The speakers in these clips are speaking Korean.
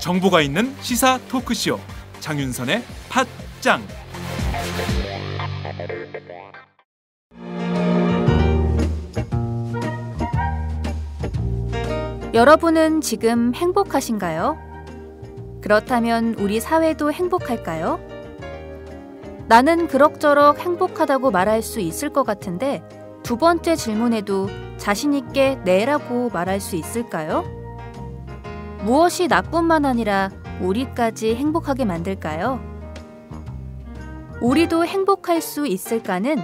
정보가 있는 시사 토크쇼 장윤선의 팟짱. 여러분은 지금 행복하신가요? 그렇다면 우리 사회도 행복할까요? 나는 그럭저럭 행복하다고 말할 수 있을 것 같은데 두 번째 질문에도 자신 있게 네라고 말할 수 있을까요? 무엇이 나뿐만 아니라 우리까지 행복하게 만들까요? 우리도 행복할 수 있을까는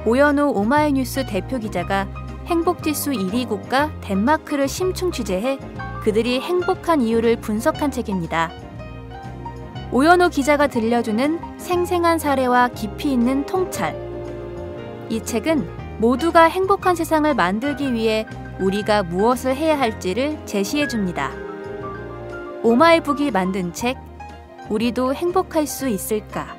오연우 오마이뉴스 대표 기자가 행복지수 1위 국가 덴마크를 심층 취재해 그들이 행복한 이유를 분석한 책입니다. 오연우 기자가 들려주는 생생한 사례와 깊이 있는 통찰. 이 책은 모두가 행복한 세상을 만들기 위해 우리가 무엇을 해야 할지를 제시해줍니다. 오마이북이 만든 책, 우리도 행복할 수 있을까?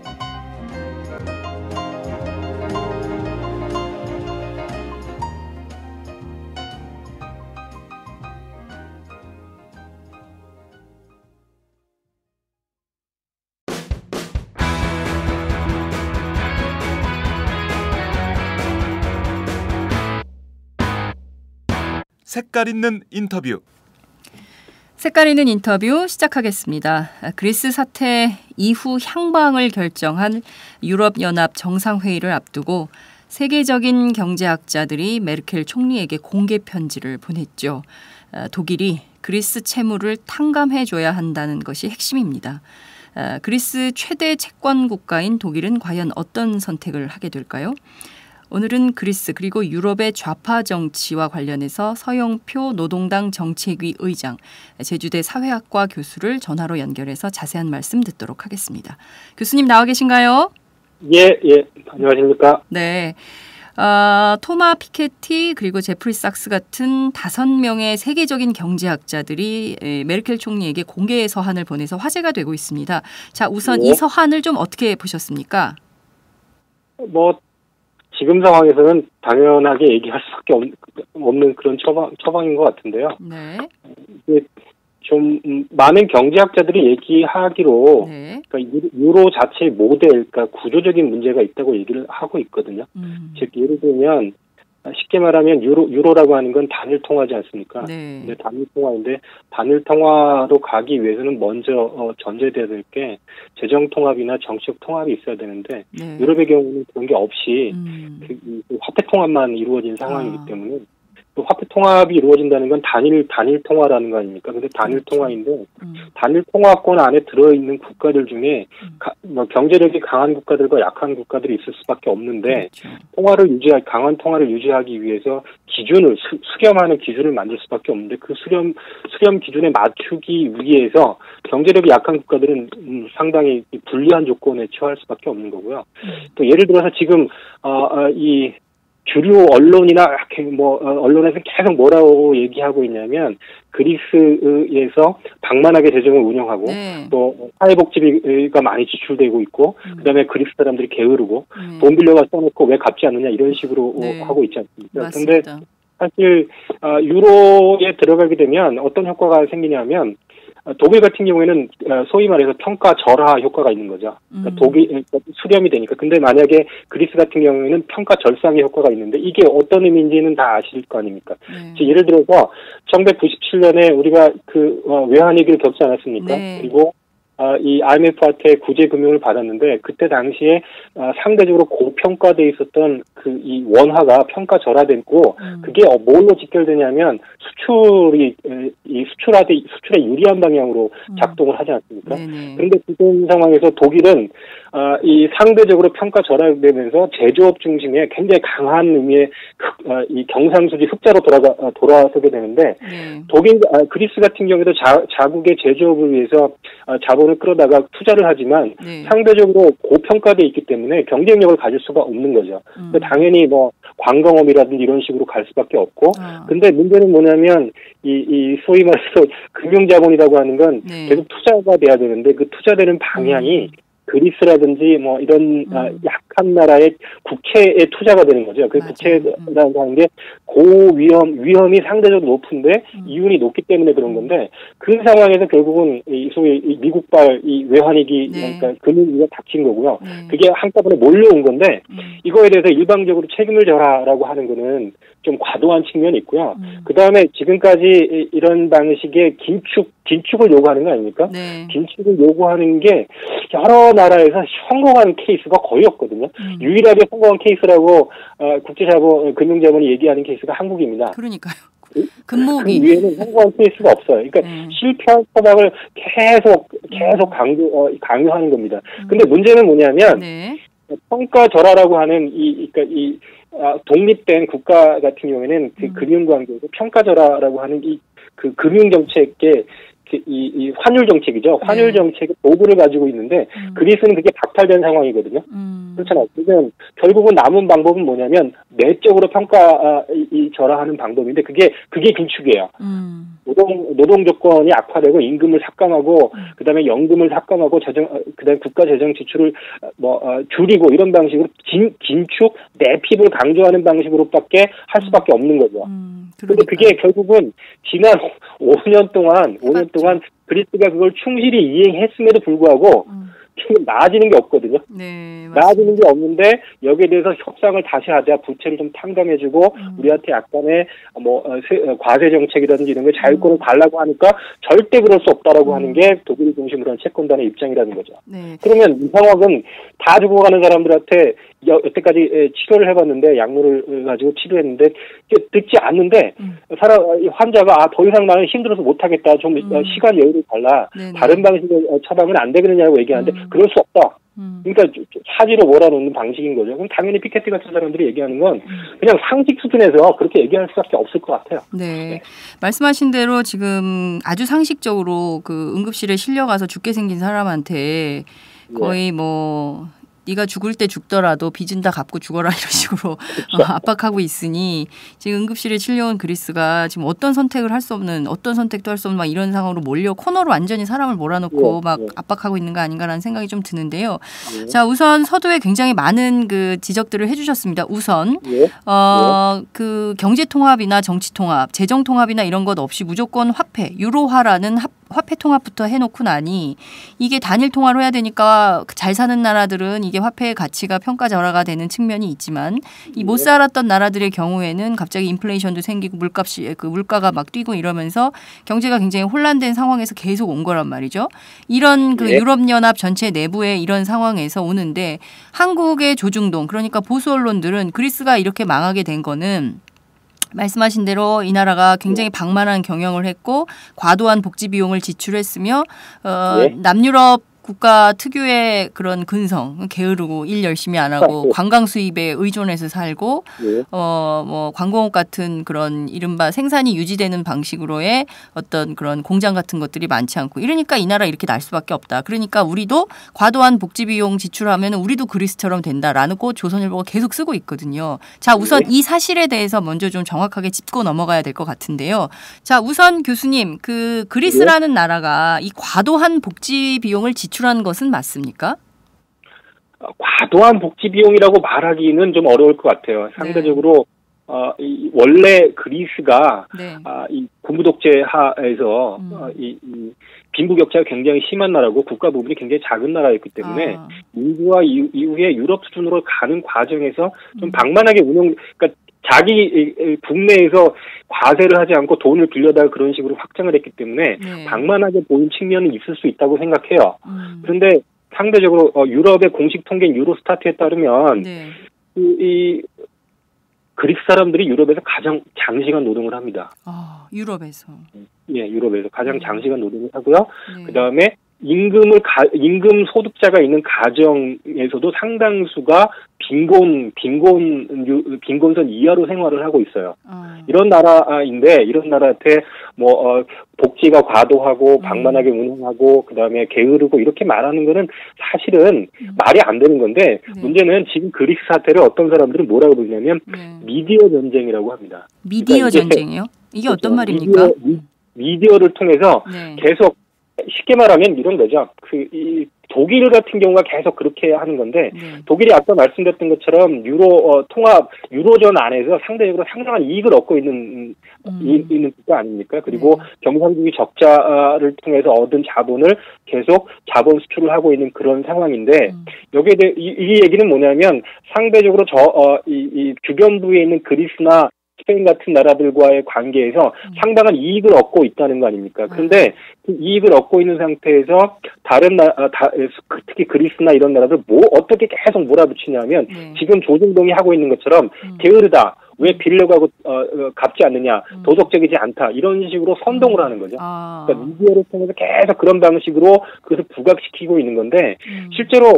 색깔 있는 인터뷰. 색깔 있는 인터뷰 시작하겠습니다. 그리스 사태 이후 향방을 결정한 유럽연합 정상회의를 앞두고 세계적인 경제학자들이 메르켈 총리에게 공개 편지를 보냈죠. 독일이 그리스 채무를 탕감해줘야 한다는 것이 핵심입니다. 그리스 최대 채권 국가인 독일은 과연 어떤 선택을 하게 될까요? 오늘은 그리스 그리고 유럽의 좌파 정치와 관련해서 서영표 노동당 정책위 의장, 제주대 사회학과 교수를 전화로 연결해서 자세한 말씀 듣도록 하겠습니다. 교수님 나와 계신가요? 예, 안녕하십니까? 네. 토마 피케티 그리고 제프리 sak스 같은 5명의 세계적인 경제학자들이 메르켈 총리에게 공개 서한을 보내서 화제가 되고 있습니다. 자, 우선 이 서한을 좀 어떻게 보셨습니까? 지금 상황에서는 당연하게 얘기할 수밖에 없는 그런 처방인 것 같은데요. 네. 좀 많은 경제학자들이 얘기하기로 네. 그러니까 유로 자체의 모델, 그러니까 구조적인 문제가 있다고 얘기를 하고 있거든요. 즉 예를 들면 쉽게 말하면 유로라고 하는 건 단일 통화지 않습니까? 네. 근데 단일 통화인데 단일 통화로 가기 위해서는 먼저 전제돼야 될 게 재정 통합이나 정치적 통합이 있어야 되는데 네. 유럽의 경우는 그런 게 없이 그 화폐 통합만 이루어진 상황이기 때문에 또 화폐 통합이 이루어진다는 건 단일 통화라는 거 아닙니까? 근데 단일 그렇죠. 통화인데 단일 통화권 안에 들어있는 국가들 중에 경제력이 강한 국가들과 약한 국가들이 있을 수밖에 없는데 그렇죠. 강한 통화를 유지하기 위해서 기준을 수렴하는 기준을 만들 수밖에 없는데 그 수렴 기준에 맞추기 위해서 경제력이 약한 국가들은 상당히 불리한 조건에 처할 수밖에 없는 거고요. 또 예를 들어서 지금 이 주류 언론이나 언론에서 계속 뭐라고 얘기하고 있냐면 그리스에서 방만하게 재정을 운영하고 네. 또 사회복지비가 많이 지출되고 있고 그다음에 그리스 사람들이 게으르고 돈 빌려가 써놓고 왜 갚지 않느냐 이런 식으로 하고 있지 않습니까? 그런데 사실 유로에 들어가게 되면 어떤 효과가 생기냐면 독일 같은 경우에는 소위 말해서 평가절하 효과가 있는 거죠. 그러니까 독일 수렴이 되니까. 근데 만약에 그리스 같은 경우에는 평가절상의 효과가 있는데 이게 어떤 의미인지는 다 아실 거 아닙니까? 예를 들어서 1997년에 우리가 외환위기를 겪지 않았습니까? 네. 그리고 이 IMF한테 구제 금융을 받았는데 그때 당시에 상대적으로 고평가돼 있었던 이 원화가 평가절하됐고 그게 뭘로 직결되냐면 수출에 유리한 방향으로 작동을 하지 않습니까? 네네. 그런데 지금 상황에서 독일은 이 상대적으로 평가 절하되면서 제조업 중심의 굉장히 강한 의미의 이 경상수지 흑자로 돌아서게 되는데 그리스 같은 경우에도 자국의 제조업을 위해서 자본을 끌어다가 투자를 하지만 상대적으로 고평가돼 있기 때문에 경쟁력을 가질 수가 없는 거죠. 당연히 뭐 관광업이라든지 이런 식으로 갈 수밖에 없고 근데 문제는 뭐냐면 이 소위 말해서 금융자본이라고 하는 건 계속 투자가 돼야 되는데 그 투자되는 방향이 그리스라든지 뭐 이런 약한 나라의 국채에 투자가 되는 거죠. 그 국채라는 하는 게 위험이 상대적으로 높은데 이윤이 높기 때문에 그런 건데 그 상황에서 결국은 이 소위 미국발 이 외환위기 그러니까 금융위기가 닥친 거고요. 그게 한꺼번에 몰려온 건데 이거에 대해서 일방적으로 책임을 져라라고 하는 거는 좀 과도한 측면이 있고요. 그 다음에 지금까지 이런 방식의 긴축을 요구하는 거 아닙니까? 긴축을 요구하는 게 여러 나라에서 성공한 케이스가 거의 없거든요. 유일하게 성공한 케이스라고 국제자본, 금융자본이 얘기하는 케이스가 한국입니다. 그러니까요. 금목이. 그 위에는 성공한 케이스가 없어요. 그러니까 실패한 토막을 계속 강요하는 겁니다. 근데 문제는 뭐냐면 평가절하라고 하는 독립된 국가 같은 경우에는 그 금융관계에서 평가절하라고 하는 그 금융정책의 이 환율 정책이죠. 환율 정책의 도구를 가지고 있는데 그리스는 그게 박탈된 상황이거든요. 그렇잖아요. 그러면 결국은 남은 방법은 뭐냐면 내적으로 절하하는 방법인데 그게 긴축이에요. 노동 조건이 악화되고 임금을 삭감하고 그다음에 연금을 삭감하고 그다음에 국가 재정 지출을 줄이고 이런 방식으로 긴축 내핍을 강조하는 방식으로밖에 할 수밖에 없는 거죠. 그런데 그게 결국은 지난 5년 동안 그리스가 그걸 충실히 이행했음에도 불구하고 지금 나아지는 게 없거든요. 나아지는 게 없는데 여기에 대해서 협상을 다시 하자, 부채를 좀 탕감해주고 우리한테 약간의 과세 정책이라든지 이런 거 자유권을 달라고 하니까 절대 그럴 수 없다라고 하는 게 독일 중심으로 한 채권단의 입장이라는 거죠. 그러면 이 상황은 다 죽어가는 사람들한테 여태까지 치료를 해봤는데 약물을 가지고 치료했는데 듣지 않는데 환자가 더 이상 나는 힘들어서 못하겠다, 좀 시간 여유를 달라, 다른 방식을 처방은 안 되겠느냐고 얘기하는데 그럴 수 없다. 그러니까 사지로 몰아놓는 방식인 거죠. 그럼 당연히 피케티 같은 사람들이 얘기하는 건 그냥 상식 수준에서 그렇게 얘기할 수밖에 없을 것 같아요. 말씀하신 대로 지금 아주 상식적으로 그 응급실에 실려가서 죽게 생긴 사람한테 거의 네가 죽을 때 죽더라도 빚은 다 갚고 죽어라 이런 식으로 압박하고 있으니 지금 응급실에 실려온 그리스가 지금 어떤 선택도 할 수 없는 막 이런 상황으로 몰려 코너로 완전히 사람을 몰아놓고 압박하고 있는 거 아닌가라는 생각이 좀 드는데요. 자, 우선 서두에 굉장히 많은 그 지적들을 해주셨습니다. 우선 그 경제 통합이나 정치 통합, 재정 통합이나 이런 것 없이 무조건 화폐, 유로화라는 화폐 통합부터 해놓고 나니 이게 단일 통화로 해야 되니까 잘 사는 나라들은 이게 화폐의 가치가 평가절하가 되는 측면이 있지만 이 못 살았던 나라들의 경우에는 갑자기 인플레이션도 생기고 물가가 막 뛰고 이러면서 경제가 굉장히 혼란된 상황에서 계속 온 거란 말이죠. 이런 그 유럽연합 전체 내부의 이런 상황에서 오는데 한국의 조중동, 그러니까 보수 언론들은 그리스가 이렇게 망하게 된 거는 말씀하신 대로 이 나라가 굉장히 방만한 경영을 했고 과도한 복지 비용을 지출했으며 남유럽 국가 특유의 그런 근성, 게으르고 일 열심히 안 하고 관광 수입에 의존해서 살고 관공업 같은 그런 이른바 생산이 유지되는 방식으로의 어떤 그런 공장 같은 것들이 많지 않고 이러니까 이 나라 이렇게 날 수밖에 없다. 그러니까 우리도 과도한 복지 비용 지출하면 우리도 그리스처럼 된다라고 조선일보가 계속 쓰고 있거든요. 자, 우선 이 사실에 대해서 먼저 좀 정확하게 짚고 넘어가야 될 것 같은데요. 자, 우선 교수님, 그 그리스라는 나라가 이 과도한 복지 비용을 지출한 것은 맞습니까? 과도한 복지 비용이라고 말하기는 좀 어려울 것 같아요. 상대적으로 원래 그리스가 이 군부 독재하에서 이 빈부격차가 굉장히 심한 나라고 국가 부분이 굉장히 작은 나라였기 때문에 민주화 이후에 유럽 수준으로 가는 과정에서 좀 방만하게 그러니까 자기 국내에서 과세를 하지 않고 돈을 빌려다가 그런 식으로 확장을 했기 때문에 방만하게 보인 측면은 있을 수 있다고 생각해요. 그런데 상대적으로 유럽의 공식 통계인 유로스타트에 따르면 이 그리스 사람들이 유럽에서 가장 장시간 노동을 합니다. 유럽에서? 유럽에서 가장 장시간 노동을 하고요. 그다음에 임금 소득자가 있는 가정에서도 상당수가 빈곤선 이하로 생활을 하고 있어요. 이런 나라인데, 이런 나라한테 복지가 과도하고 방만하게 운영하고 그다음에 게으르고 이렇게 말하는 거는 사실은 말이 안 되는 건데, 문제는 지금 그리스 사태를 어떤 사람들은 뭐라고 부르냐면 미디어 전쟁이라고 합니다. 미디어 그러니까 전쟁이요? 이게 어떤 말입니까? 미디어를 통해서 계속, 쉽게 말하면 이런 거죠. 독일 같은 경우가 계속 그렇게 하는 건데, 독일이 아까 말씀드렸던 것처럼 유로존 안에서 상대적으로 상당한 이익을 얻고 있는 국가 아닙니까? 그리고 경상국이 적자를 통해서 얻은 자본을 계속 자본 수출을 하고 있는 그런 상황인데, 여기에 대해 이 얘기는 뭐냐면, 상대적으로 이 주변부에 있는 그리스나 스페인 같은 나라들과의 관계에서 상당한 이익을 얻고 있다는 거 아닙니까? 그런데 그 이익을 얻고 있는 상태에서 특히 그리스나 이런 나라들 어떻게 계속 몰아붙이냐면 지금 조중동이 하고 있는 것처럼 게으르다. 왜 빌려가고 갚지 않느냐, 도덕적이지 않다, 이런 식으로 선동을 하는 거죠. 그러니까 미디어를 통해서 계속 그런 방식으로 그것을 부각시키고 있는 건데, 실제로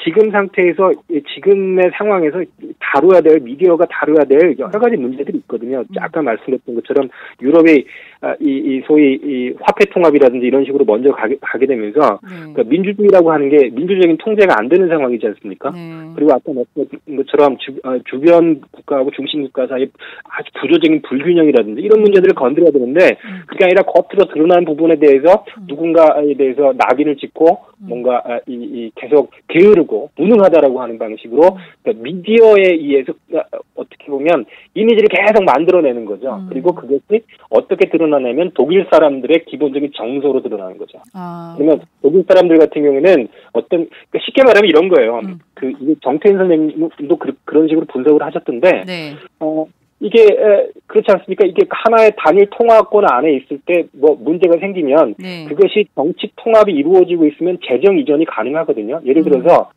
지금 상태에서, 지금의 상황에서 미디어가 다뤄야 될 여러 가지 문제들이 있거든요. 아까 말씀드렸던 것처럼 유럽의 소위 화폐 통합이라든지 이런 식으로 먼저 가게 되면서, 그러니까 민주주의라고 하는 게 민주적인 통제가 안 되는 상황이지 않습니까? 그리고 아까 말씀드린 것처럼 주변 국가하고 중심 국가 사이에 아주 구조적인 불균형이라든지 이런 문제들을 건드려야 되는데, 그게 아니라 겉으로 드러난 부분에 대해서 누군가에 대해서 낙인을 찍고 뭔가 계속 게으르고 무능하다라고 하는 방식으로, 그러니까 미디어에 의해서 어떻게 보면 이미지를 계속 만들어내는 거죠. 그리고 그것이 어떻게 드러나냐면 독일 사람들의 기본적인 정서로 드러나는 거죠. 그러면 독일 사람들 같은 경우에는 그러니까 쉽게 말하면 이런 거예요. 이게 정태인 선생님도 그런 식으로 분석을 하셨던데, 이게 그렇지 않습니까? 이게 하나의 단일 통화권 안에 있을 때 문제가 생기면 그것이 정치 통합이 이루어지고 있으면 재정 이전이 가능하거든요. 예를 들어서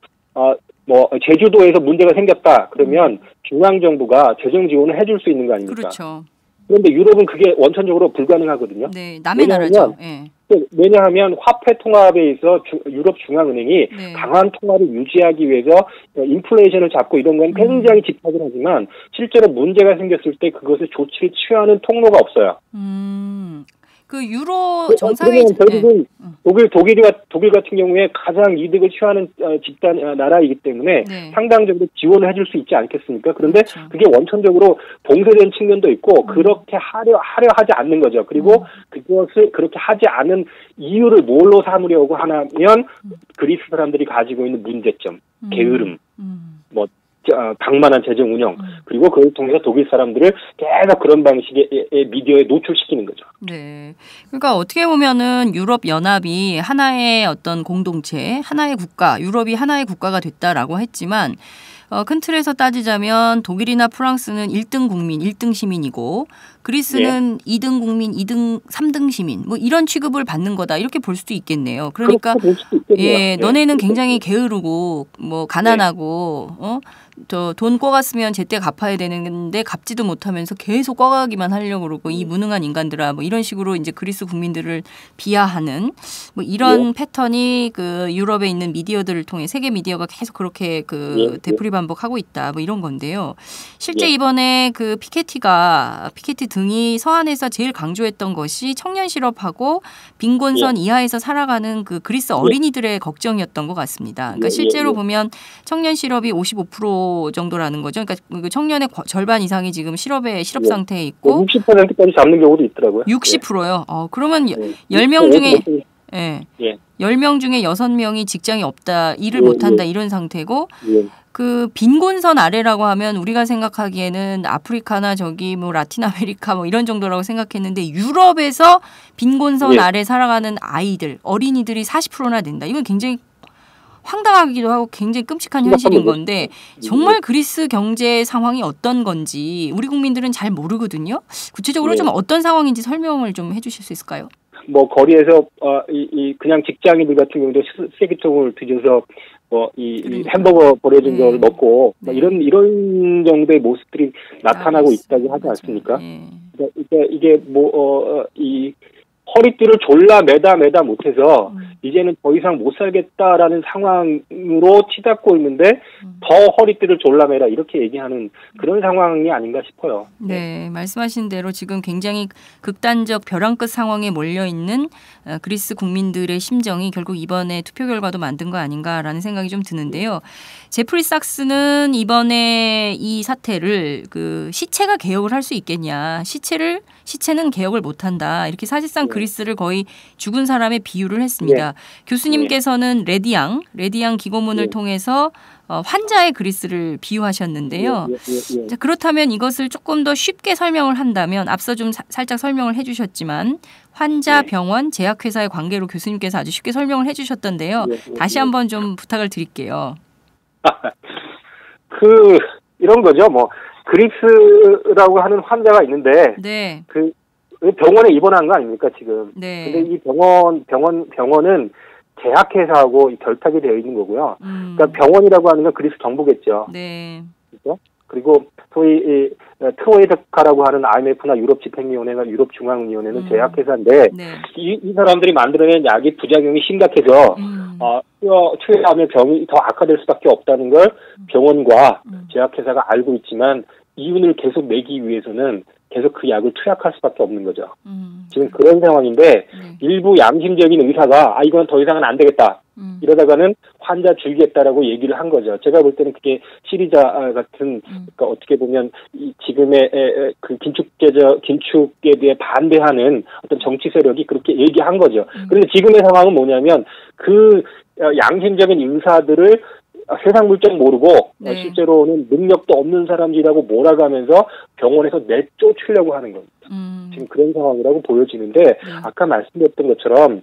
제주도에서 문제가 생겼다 그러면 중앙 정부가 재정 지원을 해줄 수 있는 거 아닙니까? 그렇죠. 그런데 유럽은 그게 원천적으로 불가능하거든요. 네, 남의 나라죠. 왜냐하면 화폐 통합에 있어 유럽 중앙은행이 강한 통화를 유지하기 위해서 인플레이션을 잡고 이런 건 굉장히 집착을 하지만 실제로 문제가 생겼을 때 그것을 조치를 취하는 통로가 없어요. 그 유로 정상회 결국은 독일 같은 경우에 가장 이득을 취하는 집단 나라이기 때문에 상당적으로 지원을 해줄 수 있지 않겠습니까? 그런데 그게 원천적으로 봉쇄된 측면도 있고 그렇게 하려 하지 않는 거죠. 그리고 그것을 그렇게 하지 않은 이유를 뭘로 삼으려고 하냐면 그리스 사람들이 가지고 있는 문제점, 게으름, 방만한 재정 운영, 그리고 그걸 통해서 독일 사람들을 계속 그런 방식의 미디어에 노출시키는 거죠. 네. 그러니까 어떻게 보면은 유럽 연합이 하나의 어떤 공동체, 하나의 국가, 유럽이 하나의 국가가 됐다라고 했지만 큰 틀에서 따지자면 독일이나 프랑스는 1등 국민, 1등 시민이고 그리스는 2등 국민, 2등, 3등 시민 이런 취급을 받는 거다 이렇게 볼 수도 있겠네요. 그러니까 너네는 굉장히 게으르고 가난하고 돈 꿔갔으면 제때 갚아야 되는데 갚지도 못하면서 계속 꿔가기만 하려고 그러고 이 무능한 인간들아 이런 식으로 이제 그리스 국민들을 비하하는 이런 패턴이 그 유럽에 있는 미디어들을 통해 세계 미디어가 계속 그렇게 되풀이 반복하고 있다 이런 건데요. 실제 이번에 그 피케티 등이 서한에서 제일 강조했던 것이 청년 실업하고 빈곤선 이하에서 살아가는 그 그리스 어린이들의 걱정이었던 것 같습니다. 그러니까 실제로 보면 청년 실업이 55% 정도라는 거죠. 그러니까 그 청년의 절반 이상이 지금 실업 상태에 있고 60%까지 잡는 경우도 있더라고요. 60%요. 그러면 10명 중에 10명 중에 6명이 직장이 없다, 일을 못한다 이런 상태고 그 빈곤선 아래라고 하면 우리가 생각하기에는 아프리카나 라틴 아메리카 이런 정도라고 생각했는데 유럽에서 빈곤선 아래 살아가는 아이들, 어린이들이 40%나 된다. 이건 굉장히 황당하기도 하고 굉장히 끔찍한 현실인 건데 정말 그리스 경제 상황이 어떤 건지 우리 국민들은 잘 모르거든요. 구체적으로 좀 어떤 상황인지 설명을 좀 해주실 수 있을까요? 거리에서 그냥 직장인들 같은 경우도 쓰레기통을 뒤져서 햄버거 버려진 걸 먹고 이런 정도의 모습들이 나타나고 있다고 하지 않습니까? 그러니까 이게 허리띠를 졸라 매다 못해서 이제는 더 이상 못 살겠다라는 상황으로 치닫고 있는데 더 허리띠를 졸라 매라 이렇게 얘기하는 그런 상황이 아닌가 싶어요. 네, 말씀하신 대로 지금 굉장히 극단적 벼랑 끝 상황에 몰려있는 그리스 국민들의 심정이 결국 이번에 투표 결과도 만든 거 아닌가라는 생각이 좀 드는데요. 제프리 삭스는 이번에 이 사태를 그 시체가 개혁을 할 수 있겠냐. 시체는 개혁을 못한다. 이렇게 사실상 그리스를 거의 죽은 사람의 비유를 했습니다. 교수님께서는 레디앙 기고문을 통해서 환자의 그리스를 비유하셨는데요. 자, 그렇다면 이것을 조금 더 쉽게 설명을 한다면 앞서 좀 살짝 설명을 해주셨지만 환자, 병원, 제약회사의 관계로 교수님께서 아주 쉽게 설명을 해주셨던데요. 다시 한번 좀 부탁을 드릴게요. 이런 거죠. 뭐 그리스라고 하는 환자가 있는데 네. 그 병원에 입원한 거 아닙니까 지금? 네. 근데 이 병원은 제약회사하고 결탁이 되어 있는 거고요. 그러니까 병원이라고 하는 건 그리스 정부겠죠. 네. 그렇죠? 그리고 소위 트로이카라고 하는 IMF나 유럽집행위원회가 유럽중앙위원회는 제약회사인데 이 사람들이 만들어낸 약이 부작용이 심각해서 투여하면 병이 더 악화될 수밖에 없다는 걸 병원과 제약회사가 알고 있지만 이윤을 계속 내기 위해서는 계속 그 약을 투약할 수밖에 없는 거죠. 지금 그런 상황인데 일부 양심적인 의사가 이건 더 이상은 안 되겠다. 이러다가는 환자 줄이겠다라고 얘기를 한 거죠. 제가 볼 때는 그게 시리자 같은 그러니까 어떻게 보면 이 지금의 그 긴축에 대해 반대하는 어떤 정치 세력이 그렇게 얘기한 거죠. 그런데 지금의 상황은 뭐냐면 그 양심적인 의사들을 세상 물정 모르고 실제로는 능력도 없는 사람들이라고 몰아가면서 병원에서 내쫓으려고 하는 겁니다. 지금 그런 상황이라고 보여지는데 아까 말씀드렸던 것처럼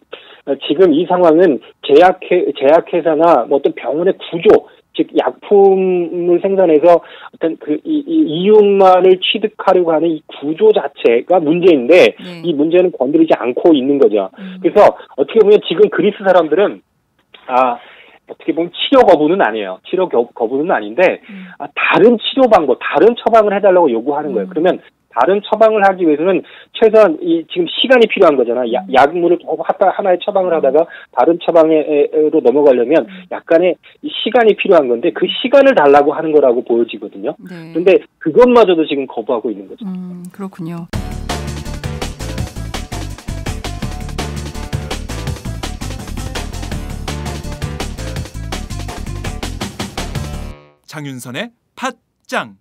지금 이 상황은 제약회사나 뭐 어떤 병원의 구조, 즉 약품을 생산해서 어떤 그 이윤만을 취득하려고 하는 이 구조 자체가 문제인데 이 문제는 건드리지 않고 있는 거죠. 그래서 어떻게 보면 지금 그리스 사람들은 어떻게 보면 치료 거부는 아니에요. 치료 거부는 아닌데 다른 치료 방법, 다른 처방을 해달라고 요구하는 거예요. 그러면 다른 처방을 하기 위해서는 최소한 지금 시간이 필요한 거잖아요. 약물을 하나의 처방을 하다가 다른 처방으로 넘어가려면 약간의 시간이 필요한 건데 그 시간을 달라고 하는 거라고 보여지거든요. 그런데 그것마저도 지금 거부하고 있는 거죠. 그렇군요. 장윤선의 팟짱.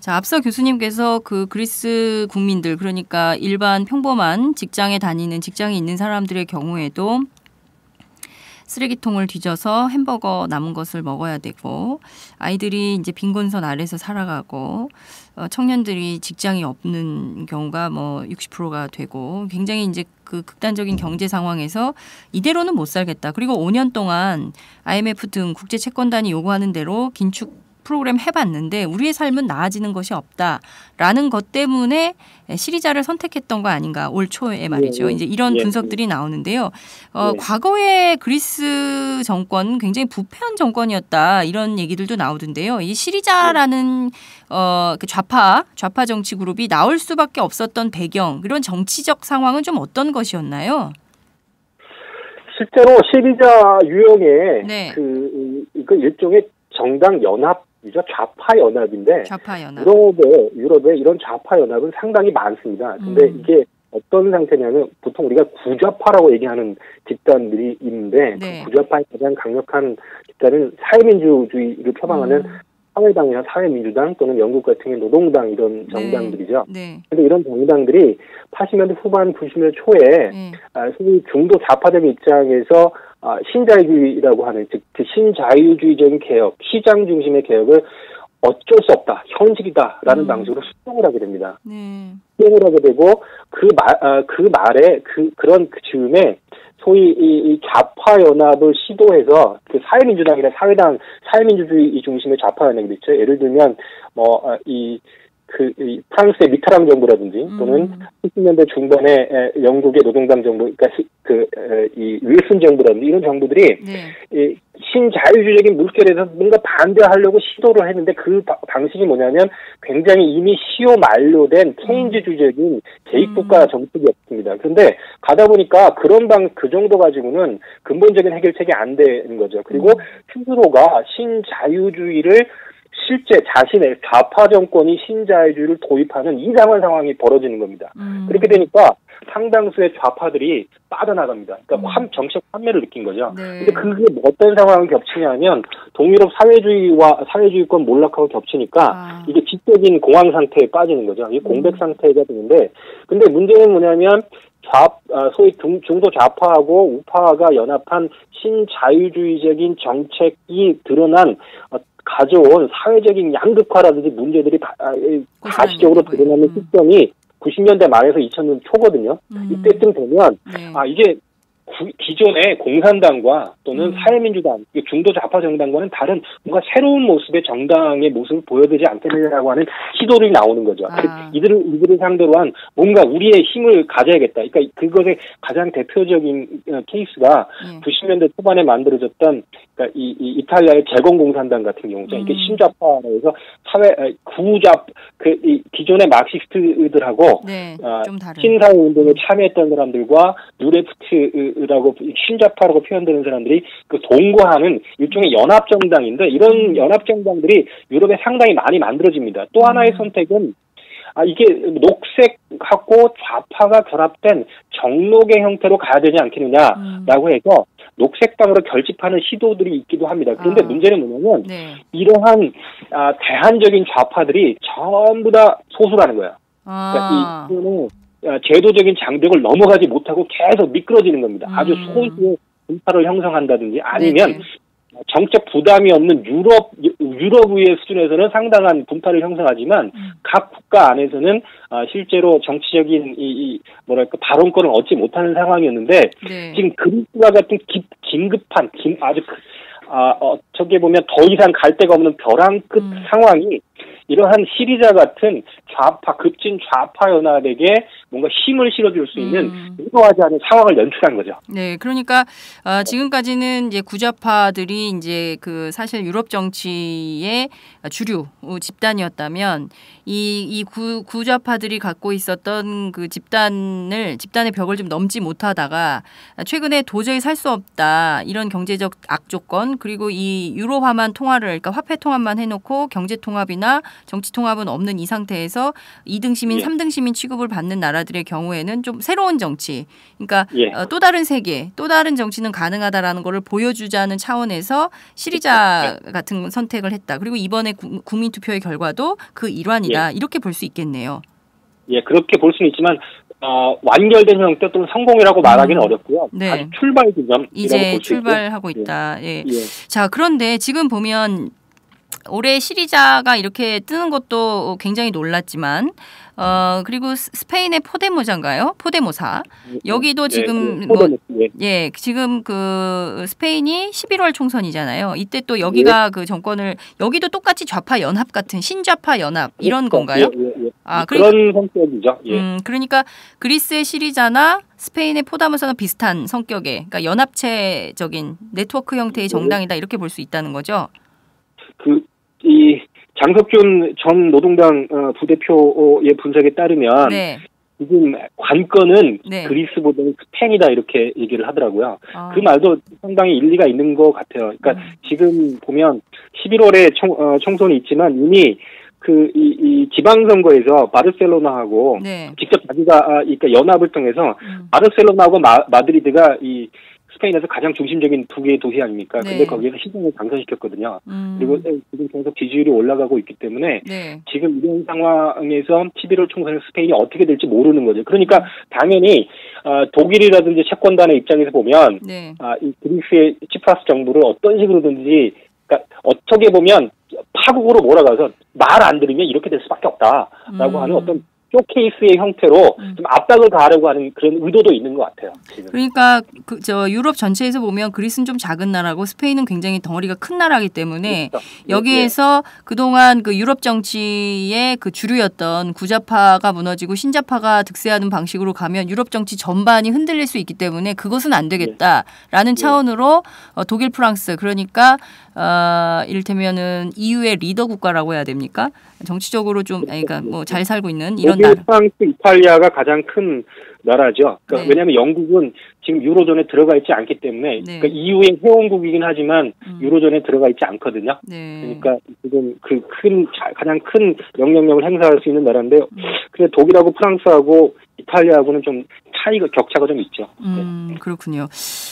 자, 앞서 교수님께서 그 그리스 국민들, 그러니까 일반 평범한 직장에 다니는 직장에 있는 사람들의 경우에도 쓰레기통을 뒤져서 햄버거 남은 것을 먹어야 되고 아이들이 이제 빈곤선 아래서 살아가고 청년들이 직장이 없는 경우가 뭐 60%가 되고 굉장히 이제 그 극단적인 경제 상황에서 이대로는 못 살겠다. 그리고 5년 동안 IMF 등 국제 채권단이 요구하는 대로 긴축 프로그램 해봤는데 우리의 삶은 나아지는 것이 없다라는 것 때문에 시리자를 선택했던 거 아닌가 올 초에 말이죠. 이제 이런 분석들이 나오는데요. 과거의 그리스 정권 굉장히 부패한 정권이었다 이런 얘기들도 나오던데요. 이 시리자라는 그 좌파 정치 그룹이 나올 수밖에 없었던 배경 이런 정치적 상황은 좀 어떤 것이었나요? 실제로 시리자 유형의 그 일종의 정당 연합이죠. 좌파 연합인데 유럽에 이런 좌파 연합은 상당히 많습니다. 근데 이게 어떤 상태냐면 보통 우리가 구좌파라고 얘기하는 집단들이 있는데 그 구좌파의 가장 강력한 집단은 사회민주주의를 표방하는 사회당이나 사회민주당 또는 영국 같은 경우 노동당 이런 정당들이죠. 그런데 이런 정당들이 80년대 후반 90년대 초에 소위 중도 좌파적인 입장에서 신자유주의라고 하는 즉 신자유주의적인 개혁, 시장 중심의 개혁을 어쩔 수 없다, 현실이다라는 방식으로 수용을 하게 됩니다. 수용을 하게 되고 그 말에 그런 즈음에 소위 이 좌파 연합을 시도해서 그 사회민주당이나 사회민주주의 중심의 좌파 연합이 있죠. 예를 들면 이 프랑스의 미테랑 정부라든지 또는 70년대 중반에 영국의 노동당 정부, 그러니까 이 윌슨 정부라든지 이런 정부들이 이 신자유주의적인 물결에서 뭔가 반대하려고 시도를 했는데 그 방식이 뭐냐면 굉장히 이미 시효 만료된 케인즈주의적인 개입국가 정책이었습니다. 그런데 가다 보니까 그 정도 가지고는 근본적인 해결책이 안 되는 거죠. 그리고 스스로가 신자유주의를 실제 자신의 좌파 정권이 신자유주의를 도입하는 이상한 상황이 벌어지는 겁니다. 그렇게 되니까 상당수의 좌파들이 빠져나갑니다. 그러니까 정책 환멸을 느낀 거죠. 근데 그게 어떤 상황을 겹치냐면 동유럽 사회주의권 몰락하고 겹치니까 이게 지적인 공황 상태에 빠지는 거죠. 이게 공백 상태가 되는데, 근데 문제는 뭐냐면 소위 중도 좌파하고 우파가 연합한 신자유주의적인 정책이 드러난 가져온 사회적인 양극화라든지 문제들이 가시적으로 드러나는 시점이 90년대 말에서 2000년 초거든요. 이때쯤 되면 이게 기존의 공산당과 또는 사회민주당, 중도 좌파 정당과는 다른 뭔가 새로운 모습의 정당의 모습을 보여주지 않겠느냐라고 하는 시도들이 나오는 거죠. 이들을 상대로 한 뭔가 우리의 힘을 가져야겠다. 그러니까 그것의 가장 대표적인 케이스가 90년대 초반에 만들어졌던 그러니까 이 이탈리아의 재건공산당 같은 경우죠. 이게 신좌파에서 기존의 마르크시스트들하고 신사회운동에 참여했던 사람들과 뉴레프트라고 신좌파라고 표현되는 사람들이 동거하는 일종의 연합정당인데, 이런 연합정당들이 유럽에 상당히 많이 만들어집니다. 또 하나의 선택은 이게 녹색하고 좌파가 결합된 정록의 형태로 가야 되지 않겠느냐라고 해서 녹색당으로 결집하는 시도들이 있기도 합니다. 그런데 문제는 뭐냐면 이러한 대한적인 좌파들이 전부 다 소수라는 거예요. 그러니까 이거는 제도적인 장벽을 넘어가지 못하고 계속 미끄러지는 겁니다. 아주 소수의 분파를 형성한다든지 아니면 정책 부담이 없는 유럽의 수준에서는 상당한 분파를 형성하지만 각 국가 안에서는 실제로 정치적인 발언권을 얻지 못하는 상황이었는데 지금 그리스와 같은 긴급한 어떻게 보면 더 이상 갈 데가 없는 벼랑 끝 상황이 이러한 시리자 같은 급진 좌파 연합에게 뭔가 힘을 실어줄 수 있는 의도하지 않은 상황을 연출한 거죠. 네, 그러니까 지금까지는 이제 구좌파들이 이제 사실 유럽 정치의 주류 집단이었다면 이 구좌파들이 갖고 있었던 그 집단의 벽을 좀 넘지 못하다가 최근에 도저히 살 수 없다 이런 경제적 악조건, 그리고 이 유로화만 그러니까 화폐 통합만 해놓고 경제 통합이나 정치 통합은 없는 이 상태에서 2등 시민, 3등 시민 취급을 받는 나라들의 경우에는 좀 새로운 정치, 그러니까 또 다른 세계, 또 다른 정치는 가능하다라는 거를 보여주자는 차원에서 시리자 같은 선택을 했다. 그리고 이번에 국민투표의 결과도 그 일환이다. 이렇게 볼 수 있겠네요. 예, 그렇게 볼 수는 있지만 완결된 형태 또는 성공이라고 말하기는 어렵고요. 아직 출발 지점 이제 출발하고 있다. 자, 그런데 지금 보면 올해 시리자가 이렇게 뜨는 것도 굉장히 놀랐지만 그리고 스페인의 포데모자인가요? 포데모사. 여기도 지금 지금 스페인이 11월 총선이잖아요. 이때 또 여기가 그 정권을 여기도 똑같이 좌파 연합 같은 신좌파 연합 이런 건가요? 그런 성격이죠. 그러니까 그리스의 시리자나 스페인의 포데모사가 비슷한 성격의, 그러니까 연합체적인 네트워크 형태의 정당이다 이렇게 볼 수 있다는 거죠. 이 장석준 전 노동당 부대표의 분석에 따르면 지금 관건은 그리스보다는 스페인이다 이렇게 얘기를 하더라고요. 그 말도 상당히 일리가 있는 것 같아요. 그러니까 지금 보면 11월에 총선이 있지만 이미 이 지방선거에서 바르셀로나하고 직접 자기가 그러니까 연합을 통해서 바르셀로나하고 마드리드가 이 스페인에서 가장 중심적인 두 개의 도시 아닙니까? 근데 거기에서 시장을 당선시켰거든요. 그리고 지금 계속 지지율이 올라가고 있기 때문에 지금 이런 상황에서 11월 총선에 스페인이 어떻게 될지 모르는 거죠. 그러니까 당연히 독일이라든지 채권단의 입장에서 보면 이 그리스의 치프라스 정부를 어떤 식으로든지, 그러니까 어떻게 보면 파국으로 몰아가서 말 안 들으면 이렇게 될 수밖에 없다라고 하는 어떤 쇼케이스의 형태로 좀 압박을 가하려고 하는 그런 의도도 있는 것 같아요. 지금. 그러니까 유럽 전체에서 보면 그리스는 좀 작은 나라고 스페인은 굉장히 덩어리가 큰 나라이기 때문에 그렇죠. 여기에서 그동안 그 유럽 정치의 그 주류였던 구자파가 무너지고 신자파가 득세하는 방식으로 가면 유럽 정치 전반이 흔들릴 수 있기 때문에 그것은 안 되겠다라는 차원으로 독일, 프랑스 그러니까 이를테면은 EU의 리더 국가라고 해야 됩니까? 정치적으로 좀 그러니까 뭐 잘 살고 있는 이런 나라. 프랑스, 이탈리아가 가장 큰 나라죠. 그러니까 왜냐하면 영국은 지금 유로존에 들어가 있지 않기 때문에 그러니까 EU의 회원국이긴 하지만 유로존에 들어가 있지 않거든요. 그러니까 지금 그 가장 큰 영향력을 행사할 수 있는 나라인데요. 그래 독일하고 프랑스하고 이탈리아하고는 좀 격차가 좀 있죠. 그렇군요.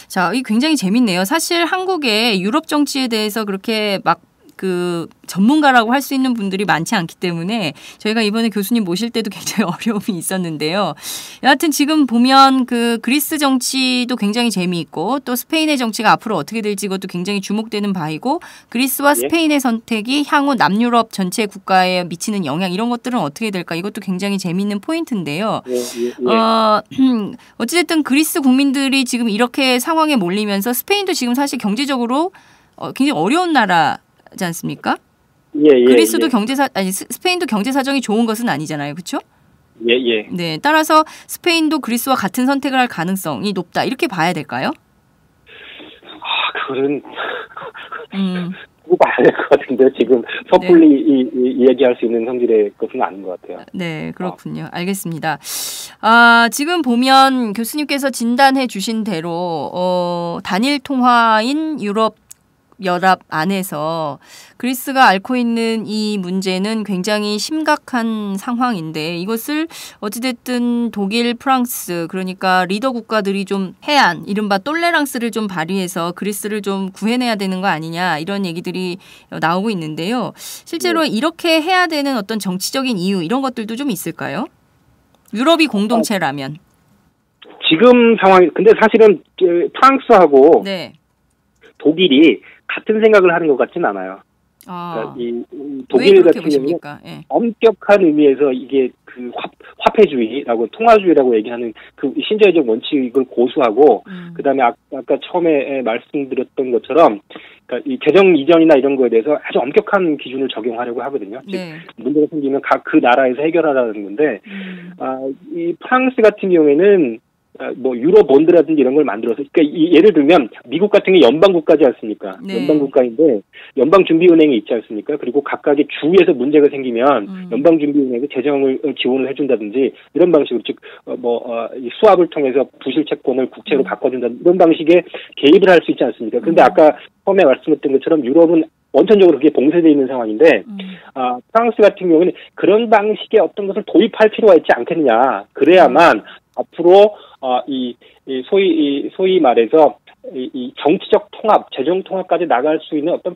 자, 이 굉장히 재밌네요. 사실 한국의 유럽 정치에 대해서 그렇게 막 그 전문가라고 할 수 있는 분들이 많지 않기 때문에 저희가 이번에 교수님 모실 때도 굉장히 어려움이 있었는데요. 여하튼 지금 보면 그 그리스 정치도 굉장히 재미있고 또 스페인의 정치가 앞으로 어떻게 될지 그것도 굉장히 주목되는 바이고 그리스와 스페인의 선택이 향후 남유럽 전체 국가에 미치는 영향 이런 것들은 어떻게 될까 이것도 굉장히 재미있는 포인트인데요. 어찌됐든 그리스 국민들이 지금 이렇게 상황에 몰리면서 스페인도 지금 사실 경제적으로 굉장히 어려운 나라 지 않습니까? 그리스도 스페인도 경제 사정이 좋은 것은 아니잖아요, 그렇죠? 네, 따라서 스페인도 그리스와 같은 선택을 할 가능성이 높다 이렇게 봐야 될까요? 그거는 보고 봐야 될 것 같은데 지금 섣불리 얘기할 수 있는 성질의 것은 아닌 것 같아요. 네, 그렇군요. 알겠습니다. 지금 보면 교수님께서 진단해 주신 대로 단일 통화인 유럽 연합 안에서 그리스가 앓고 있는 이 문제는 굉장히 심각한 상황인데 이것을 어찌됐든 독일, 프랑스 그러니까 리더 국가들이 좀 해안, 이른바 똘레랑스를 좀 발휘해서 그리스를 좀 구해내야 되는 거 아니냐 이런 얘기들이 나오고 있는데요. 실제로 이렇게 해야 되는 어떤 정치적인 이유 이런 것들도 좀 있을까요? 유럽이 공동체라면. 지금 상황이 근데 사실은 프랑스하고 독일이 같은 생각을 하는 것 같진 않아요. 그러니까 이 독일 같은 경우는 엄격한 의미에서 이게 그 화폐주의라고 통화주의라고 얘기하는 그 신자유적 원칙을 고수하고 그다음에 아까 처음에 말씀드렸던 것처럼 그러니까 이 재정 이전이나 이런 거에 대해서 아주 엄격한 기준을 적용하려고 하거든요. 즉 문제가 생기면 그 나라에서 해결하라는 건데 이 프랑스 같은 경우에는 뭐 유로 본드라든지 이런 걸 만들어서 그러니까 예를 들면 미국 같은 게 연방국가지 않습니까? 연방국가인데 연방준비은행이 있지 않습니까? 그리고 각각의 주에서 문제가 생기면 연방준비은행이 재정을 지원을 해준다든지 이런 방식으로 즉 수합을 통해서 부실 채권을 국채로 바꿔준다든지 이런 방식의 개입을 할 수 있지 않습니까? 그런데 아까 처음에 말씀드렸던 것처럼 유럽은 원천적으로 그게 봉쇄되어 있는 상황인데 프랑스 같은 경우는 그런 방식의 어떤 것을 도입할 필요가 있지 않겠느냐. 그래야만 앞으로 소위 말해서 이 정치적 통합, 재정 통합까지 나갈 수 있는 어떤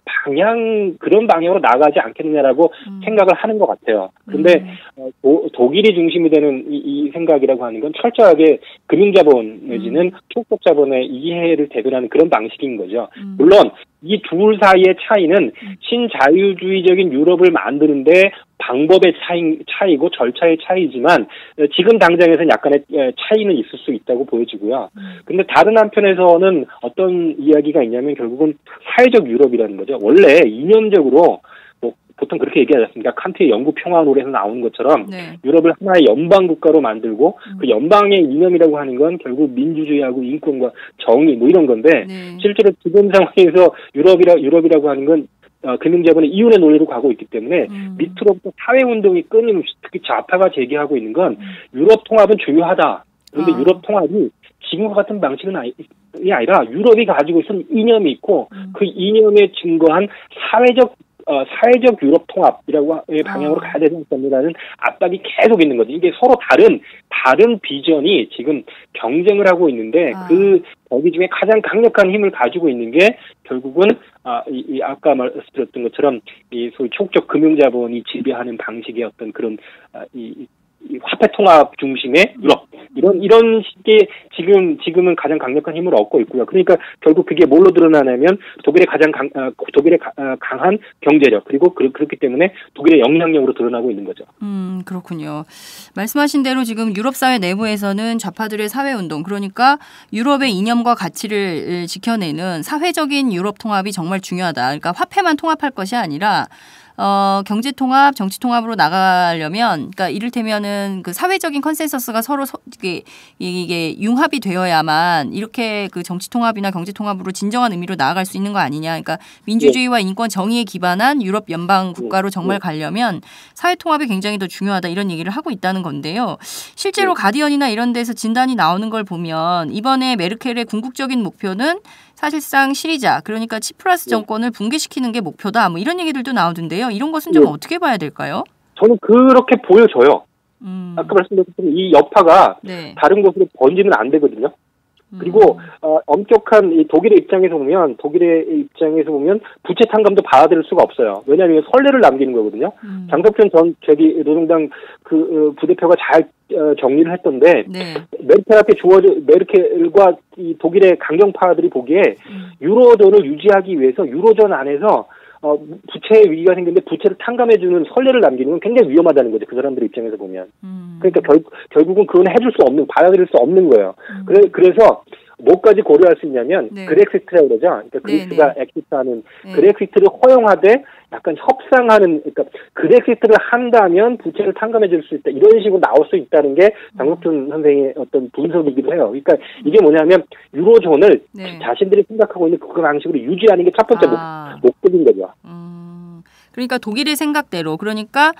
그런 방향으로 나가지 않겠느냐라고 생각을 하는 것 같아요. 근데 독일이 중심이 되는 이 생각이라고 하는 건 철저하게 금융자본 내지는 초급 자본의 이해를 대변하는 그런 방식인 거죠. 물론 이 둘 사이의 차이는 신자유주의적인 유럽을 만드는데 방법의 차이고 절차의 차이지만 지금 당장에서는 약간의 차이는 있을 수 있다고 보여지고요. 근데 다른 한편에서는 어떤 이야기가 있냐면 결국은 사회적 유럽이라는 거죠. 원래 이념적으로 보통 그렇게 얘기하지 않습니까? 칸트의 영구평화론에서 나오는 것처럼 유럽을 하나의 연방국가로 만들고 그 연방의 이념이라고 하는 건 결국 민주주의하고 인권과 정의 뭐 이런 건데 실제로 지금 상황에서 유럽이라고 하는 건 금융자본의 이윤의 논리로 가고 있기 때문에 밑으로부터 사회운동이 끊임없이 특히 좌파가 제기하고 있는 건 유럽 통합은 중요하다. 그런데 유럽 통합이 지금과 같은 방식은 아니라 유럽이 가지고 있는 이념이 있고 그 이념에 증거한 사회적 유럽 통합이라고 방향으로 가야 되지 않습니다라는 압박이 계속 있는 거죠. 이게 서로 다른 비전이 지금 경쟁을 하고 있는데 거기 중에 가장 강력한 힘을 가지고 있는 게 결국은 아까 말씀드렸던 것처럼 이 소위 초국적 금융자본이 지배하는 방식의 어떤 그런 이 이 화폐 통합 중심의 유럽 이런 식의 지금은 가장 강력한 힘을 얻고 있고요. 그러니까 결국 그게 뭘로 드러나냐면 독일의 강한 경제력 그리고 그렇기 때문에 독일의 영향력으로 드러나고 있는 거죠. 그렇군요. 말씀하신 대로 지금 유럽 사회 내부에서는 좌파들의 사회 운동 그러니까 유럽의 이념과 가치를 지켜내는 사회적인 유럽 통합이 정말 중요하다. 그러니까 화폐만 통합할 것이 아니라 경제 통합, 정치 통합으로 나가려면, 그러니까 이를테면은 그 사회적인 컨센서스가 서로 이게 융합이 되어야만 이렇게 그 정치 통합이나 경제 통합으로 진정한 의미로 나아갈 수 있는 거 아니냐. 그러니까 민주주의와 인권 정의에 기반한 유럽 연방 국가로 정말 가려면 사회 통합이 굉장히 더 중요하다 이런 얘기를 하고 있다는 건데요. 실제로 가디언이나 이런 데서 진단이 나오는 걸 보면 이번에 메르켈의 궁극적인 목표는 사실상 시리자 그러니까 치프라스 정권을 붕괴시키는 게 목표다. 뭐 이런 얘기들도 나오던데요. 이런 것은 좀 어떻게 봐야 될까요? 저는 그렇게 보여져요. 아까 말씀드렸듯이 이 여파가 다른 곳으로 번지면 안 되거든요. 그리고 엄격한 이 독일의 입장에서 보면 부채 탕감도 받아들일 수가 없어요. 왜냐하면 선례를 남기는 거거든요. 장덕현 전 노동당 그 부대표가 잘 정리를 했던데 메르켈과 이 독일의 강경파들이 보기에 유로존을 유지하기 위해서 유로존 안에서 부채 위기가 생겼는데 부채를 탕감해주는 선례를 남기는 건 굉장히 위험하다는 거죠. 그 사람들 입장에서 보면. 그러니까 결국은 그건 해줄 수 없는, 받아들일 수 없는 거예요. 그래서 뭐까지 고려할 수 있냐면 그렉시트라고 그러죠. 그러니까 그리스가 엑시트하는 그렉시트를 허용하되 약간 협상하는, 그러니까 그렉시트를 한다면 부채를 탕감해 줄 수 있다. 이런 식으로 나올 수 있다는 게 장덕준 선생의 어떤 분석이기도 해요. 그러니까 이게 뭐냐면 유로존을 자신들이 생각하고 있는 그 방식으로 유지하는 게 첫 번째 목적인 거죠. 그러니까 독일의 생각대로 그러니까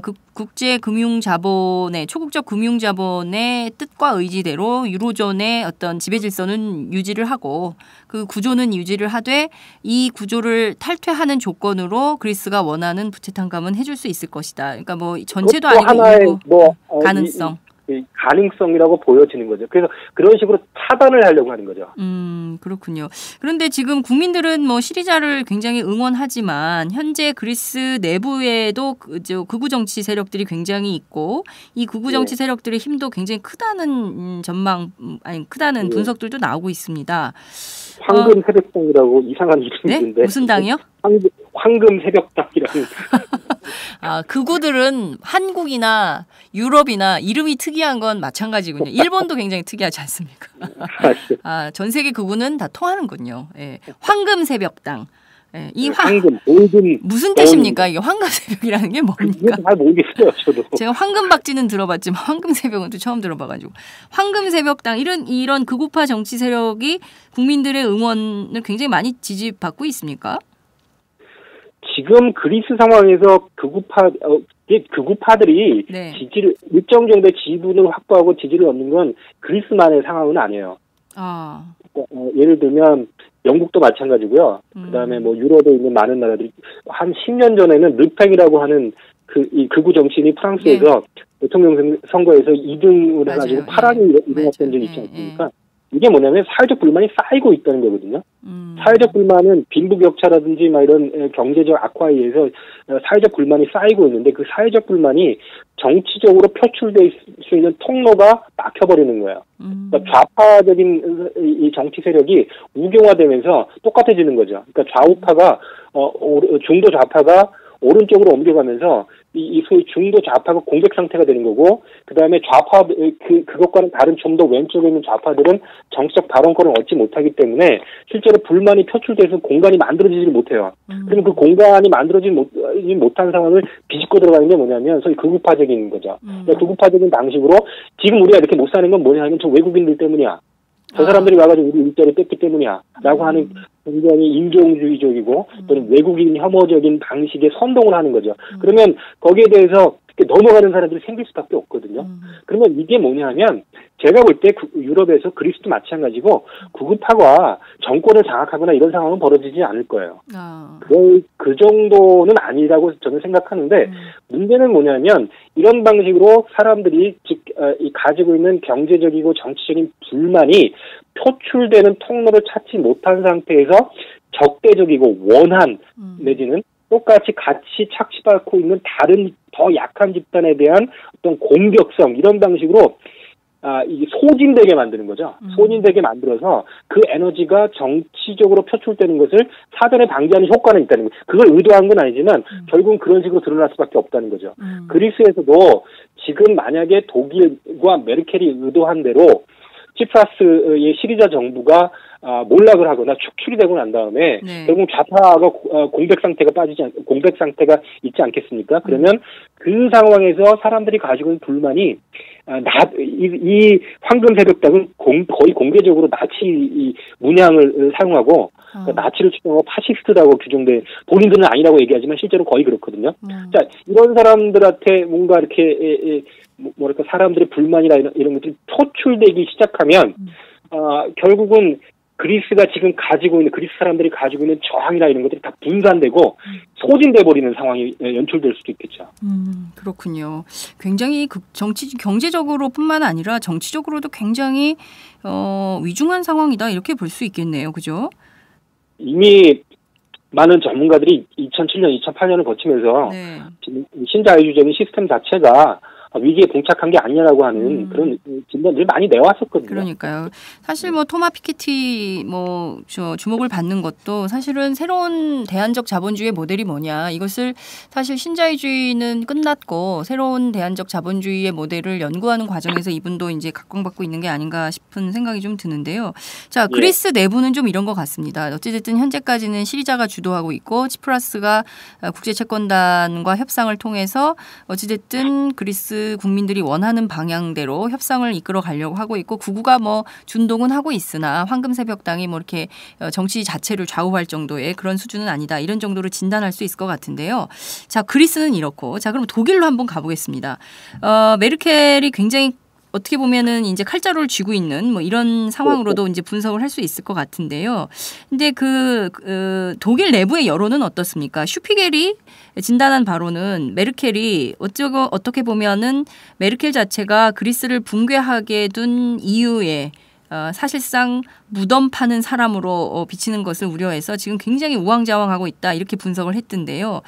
그 국제금융자본의 초국적 금융자본의 뜻과 의지대로 유로존의 어떤 지배질서는 유지를 하고 그 구조는 유지를 하되 이 구조를 탈퇴하는 조건으로 그리스가 원하는 부채 탕감은 해줄 수 있을 것이다. 그러니까 뭐 전체도 아니고 하나의 일부 가능성. 가능성이라고 보여지는 거죠. 그래서 그런 식으로 차단을 하려고 하는 거죠. 그렇군요. 그런데 지금 국민들은 뭐 시리자를 굉장히 응원하지만 현재 그리스 내부에도 극우 정치 세력들이 굉장히 있고 이 극우 정치 세력들의 힘도 굉장히 크다는 크다는 분석들도 나오고 있습니다. 황금 새벽당이라고 이상한 이름이 있는데. 무슨 당이요? 황금 새벽당이라는. 극우들은 한국이나 유럽이나 이름이 특이한 건 마찬가지군요. 일본도 굉장히 특이하지 않습니까? 전 세계 극우는 다 통하는군요. 황금 새벽당. 황금, 골든. 무슨 뜻입니까? 이게 황금 새벽이라는 게 뭡니까? 잘 모르겠어요, 저도. 제가 황금 박쥐는 들어봤지만 황금 새벽은 또 처음 들어봐가지고. 황금 새벽당, 이런 극우파 정치 세력이 국민들의 응원을 굉장히 많이 지지받고 있습니까? 지금 그리스 상황에서 극우파들이 지지를, 일정 정도의 지분을 확보하고 지지를 얻는 건 그리스만의 상황은 아니에요. 예를 들면, 영국도 마찬가지고요. 그다음에 뭐 유럽에 있는 많은 나라들이 한 10년 전에는 르팽이라고 하는 이 극우 정치인이 프랑스에서 대통령 선거에서 2등을 해가지고 파란이 일어났던 적이 있지 않습니까? 이게 뭐냐면 사회적 불만이 쌓이고 있다는 거거든요. 사회적 불만은 빈부격차라든지 막 이런 경제적 악화에 의해서 사회적 불만이 쌓이고 있는데 그 사회적 불만이 정치적으로 표출될 수 있는 통로가 막혀버리는 거예요. 그러니까 좌파적인 이 정치 세력이 우경화되면서 똑같아지는 거죠. 그러니까 좌우파가 중도 좌파가 오른쪽으로 옮겨가면서 이 소위 중도 좌파가 공백 상태가 되는 거고, 그 다음에 좌파, 그것과는 다른 좀 더 왼쪽에 있는 좌파들은 정치적 발언권을 얻지 못하기 때문에 실제로 불만이 표출돼서 공간이 만들어지지 못해요. 그럼 그 공간이 만들어지지 못한 상황을 비집고 들어가는 게 뭐냐면 소위 극우파적인 거죠. 그러니까 극우파적인 방식으로 지금 우리가 이렇게 못 사는 건 뭐냐 하면 저 외국인들 때문이야. 저 사람들이 와가지고 우리 일자리 뺐기 때문이야. 라고 하는 굉장히 인종주의적이고 또는 외국인 혐오적인 방식의 선동을 하는 거죠. 그러면 거기에 대해서 넘어가는 사람들이 생길 수밖에 없거든요. 그러면 이게 뭐냐면 제가 볼 때 유럽에서 그리스도 마찬가지고 구급파가 정권을 장악하거나 이런 상황은 벌어지지 않을 거예요. 그 정도는 아니라고 저는 생각하는데 문제는 뭐냐면 이런 방식으로 사람들이 가지고 있는 경제적이고 정치적인 불만이 표출되는 통로를 찾지 못한 상태에서 적대적이고 원한 내지는 똑같이 같이 착취받고 있는 다른 더 약한 집단에 대한 어떤 공격성 이런 방식으로 이게 소진되게 만드는 거죠. 소진되게 만들어서 그 에너지가 정치적으로 표출되는 것을 사전에 방지하는 효과는 있다는 거예요. 그걸 의도한 건 아니지만 결국은 그런 식으로 드러날 수밖에 없다는 거죠. 그리스에서도 지금 만약에 독일과 메르켈이 의도한 대로 치프라스의 시리자 정부가 몰락을 하거나 축출이 되고 난 다음에 네. 결국 좌파가 공백 상태가 있지 않겠습니까? 그러면 그 상황에서 사람들이 가지고 있는 불만이 이 황금 새벽당은 거의 공개적으로 나치 문양을 사용하고 나치를 추종하고 파시스트라고 규정된 본인들은 아니라고 얘기하지만 실제로 거의 그렇거든요. 자, 이런 사람들한테 뭔가 이렇게 뭐랄까 사람들의 불만이나 이런 것들이 표출되기 시작하면 결국은 그리스가 지금 가지고 있는 그리스 사람들이 가지고 있는 저항이나 이런 것들이 다 분산되고 소진돼 버리는 상황이 연출될 수도 있겠죠. 그렇군요. 굉장히 경제적으로뿐만 아니라 정치적으로도 굉장히 위중한 상황이다 이렇게 볼 수 있겠네요. 그죠? 이미 많은 전문가들이 2007년, 2008년을 거치면서 네. 신자유주의적인 시스템 자체가 위기에 봉착한 게 아니냐라고 하는 그런 진단들을 많이 내왔었거든요. 그러니까요. 사실 토마 피케티 주목을 받는 것도 사실은 새로운 대안적 자본주의의 모델이 뭐냐 이것을 사실 신자유주의는 끝났고 새로운 대안적 자본주의의 모델을 연구하는 과정에서 이분도 이제 각광받고 있는 게 아닌가 싶은 생각이 좀 드는데요. 자, 그리스 내부는 좀 이런 것 같습니다. 어찌됐든 현재까지는 시리자가 주도하고 있고 치프라스가 국제채권단과 협상을 통해서 어찌됐든 그리스 국민들이 원하는 방향대로 협상을 이끌어 가려고 하고 있고 구구가 준동은 하고 있으나 황금새벽당이 이렇게 정치 자체를 좌우할 정도의 그런 수준은 아니다. 이런 정도로 진단할 수 있을 것 같은데요. 자, 그리스는 이렇고 자, 그럼 독일로 한번 가보겠습니다. 메르켈이 굉장히 어떻게 보면은 이제 칼자루를 쥐고 있는 이런 상황으로도 이제 분석을 할 수 있을 것 같은데요. 근데 독일 내부의 여론은 어떻습니까? 슈피겔이 진단한 바로는 메르켈이 어떻게 보면은 메르켈 자체가 그리스를 붕괴하게 둔 이유에 사실상 무덤 파는 사람으로 비치는 것을 우려해서 지금 굉장히 우왕좌왕하고 있다 이렇게 분석을 했던데요.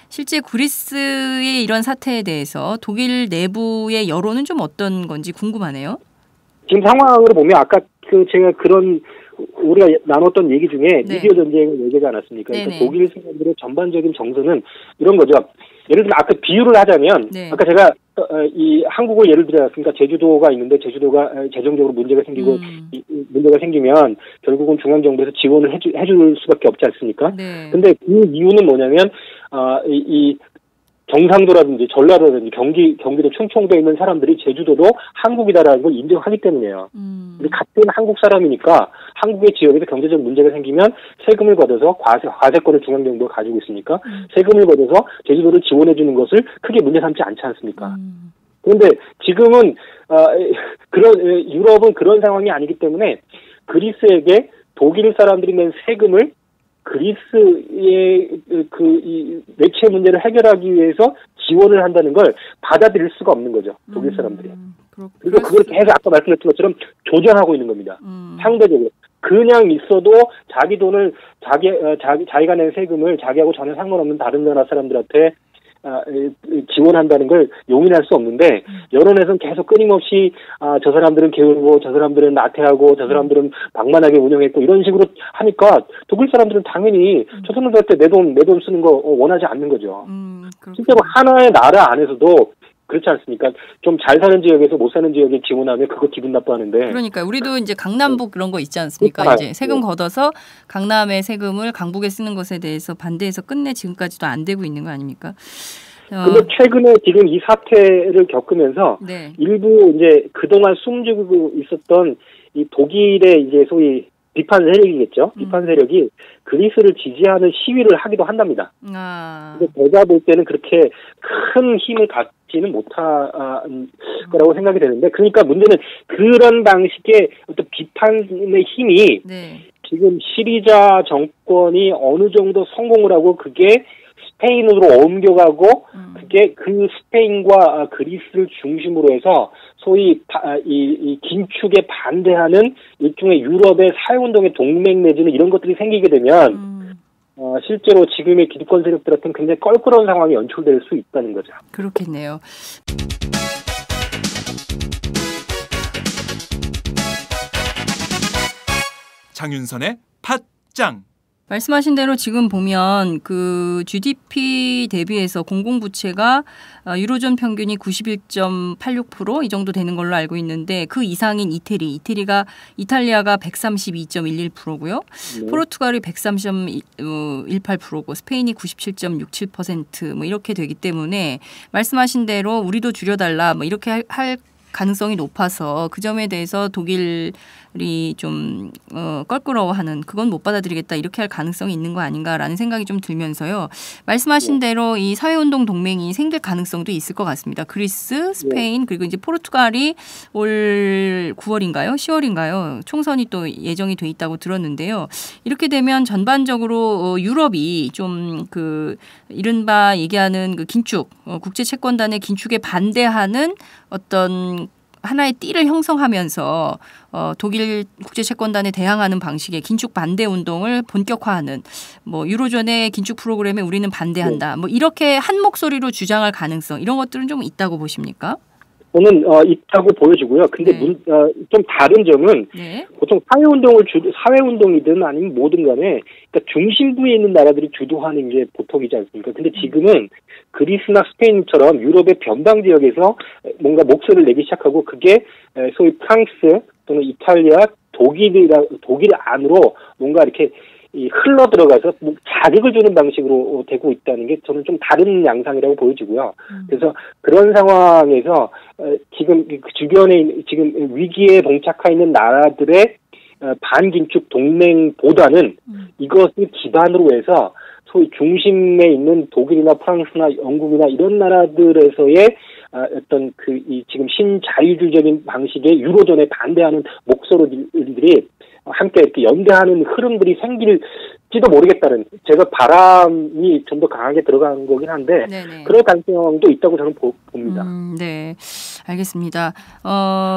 실제 그리스의 이런 사태에 대해서 독일 내부의 여론은 좀 어떤 건지 궁금하네요. 지금 상황으로 보면 아까 제가 우리가 나눴던 얘기 중에 미디어 전쟁을 얘기하지 않았습니까? 그러니까 독일 사람들의 전반적인 정서는 이런 거죠. 예를 들면 아까 비유를 하자면 아까 제가 이 한국을 예를 들지 않았습니까? 제주도가 있는데 제주도가 재정적으로 문제가 생기고 문제가 생기면 결국은 중앙정부에서 지원을 해줄 수밖에 없지 않습니까? 근데 그 이유는 뭐냐면 이 경상도라든지 전라도라든지 경기도 충청도에 있는 사람들이 제주도도 한국이다라는 걸 인정하기 때문이에요. 근데 같은 한국 사람이니까 한국의 지역에서 경제적 문제가 생기면 세금을 걷어서 과세권을 중앙정부가 가지고 있으니까 세금을 걷어서 제주도를 지원해주는 것을 크게 문제 삼지 않지 않습니까? 그런데 지금은 유럽은 그런 상황이 아니기 때문에 그리스에게 독일 사람들이 낸 세금을 그리스의 이 매체 문제를 해결하기 위해서 지원을 한다는 걸 받아들일 수가 없는 거죠. 독일 사람들이. 그리고 그걸 계속 아까 말씀드렸던 것처럼 조장하고 있는 겁니다. 상대적으로. 그냥 있어도 자기 돈을 자기가 낸 세금을 자기하고 전혀 상관없는 다른 나라 사람들한테 지원한다는 걸 용인할 수 없는데 여론에서는 계속 끊임없이 저 사람들은 게으르고 저 사람들은 나태하고 저 사람들은 방만하게 운영했고 이런 식으로 하니까 독일 사람들은 당연히 저 사람들한테 내 돈 쓰는 거 원하지 않는 거죠. 실제로 하나의 나라 안에서도 그렇지 않습니까? 좀 잘 사는 지역에서 못 사는 지역에 지원하면 그거 기분 나빠하는데. 그러니까 우리도 이제 강남북 그런 거 있지 않습니까? 이제 세금 걷어서 강남의 세금을 강북에 쓰는 것에 대해서 반대해서 끝내 지금까지도 안 되고 있는 거 아닙니까? 근데 최근에 지금 이 사태를 겪으면서 일부 이제 그동안 숨지고 있었던 이 독일의 이제 소위 비판 세력이겠죠. 비판 세력이 그리스를 지지하는 시위를 하기도 한답니다. 근데 제가 볼 때는 그렇게 큰 힘을 갖지는 못한 거라고 생각이 되는데, 그러니까 문제는 그런 방식의 어떤 비판의 힘이 지금 시리자 정권이 어느 정도 성공을 하고 그게 스페인으로 옮겨가고 그게 그 스페인과 그리스를 중심으로 해서 소위 이 긴축에 반대하는 일종의 유럽의 사회운동의 동맹 내지는 이런 것들이 생기게 되면 실제로 지금의 기득권 세력들한테는 굉장히 껄끄러운 상황이 연출될 수 있다는 거죠. 그렇겠네요. 장윤선의 팟짱. 말씀하신 대로 지금 보면 그 GDP 대비해서 공공부채가 유로존 평균이 91.86% 이 정도 되는 걸로 알고 있는데 그 이상인 이탈리아가 132.11%고요. 네. 포르투갈이 130.18%고 스페인이 97.67% 뭐 이렇게 되기 때문에 말씀하신 대로 우리도 줄여달라 뭐 이렇게 할 가능성이 높아서 그 점에 대해서 독일이 좀 껄끄러워하는 그건 못 받아들이겠다 이렇게 할 가능성이 있는 거 아닌가라는 생각이 좀 들면서요. 말씀하신 대로 이 사회운동 동맹이 생길 가능성도 있을 것 같습니다. 그리스, 스페인 그리고 이제 포르투갈이 올 9월인가요? 10월인가요? 총선이 또 예정이 돼 있다고 들었는데요. 이렇게 되면 전반적으로 유럽이 좀 그 이른바 얘기하는 그 긴축, 국제 채권단의 긴축에 반대하는 어떤 하나의 띠를 형성하면서 독일 국제채권단에 대항하는 방식의 긴축 반대 운동을 본격화하는 뭐 유로존의 긴축 프로그램에 우리는 반대한다. 뭐 이렇게 한 목소리로 주장할 가능성 이런 것들은 좀 있다고 보십니까? 저는 있다고 보여지고요. 근데 좀 다른 점은 보통 사회운동이든 아니면 뭐든 간에 그러니까 중심부에 있는 나라들이 주도하는 게 보통이지 않습니까? 근데 지금은 그리스나 스페인처럼 유럽의 변방 지역에서 뭔가 목소리를 내기 시작하고 그게 소위 프랑스 또는 이탈리아, 독일 안으로 뭔가 이렇게 흘러 들어가서 자극을 주는 방식으로 되고 있다는 게 저는 좀 다른 양상이라고 보여지고요. 그래서 그런 상황에서 지금 그 주변에 지금 위기에 봉착해 있는 나라들의 반긴축 동맹보다는 이것을 기반으로 해서 소위 중심에 있는 독일이나 프랑스나 영국이나 이런 나라들에서의 어떤 지금 신자유주의적인 방식의 유로존에 반대하는 목소리들이 함께 이렇게 연대하는 흐름들이 생길지도 모르겠다는 제가 바람이 좀 더 강하게 들어가는 거긴 한데 그럴 가능성도 있다고 저는 봅니다. 네, 알겠습니다.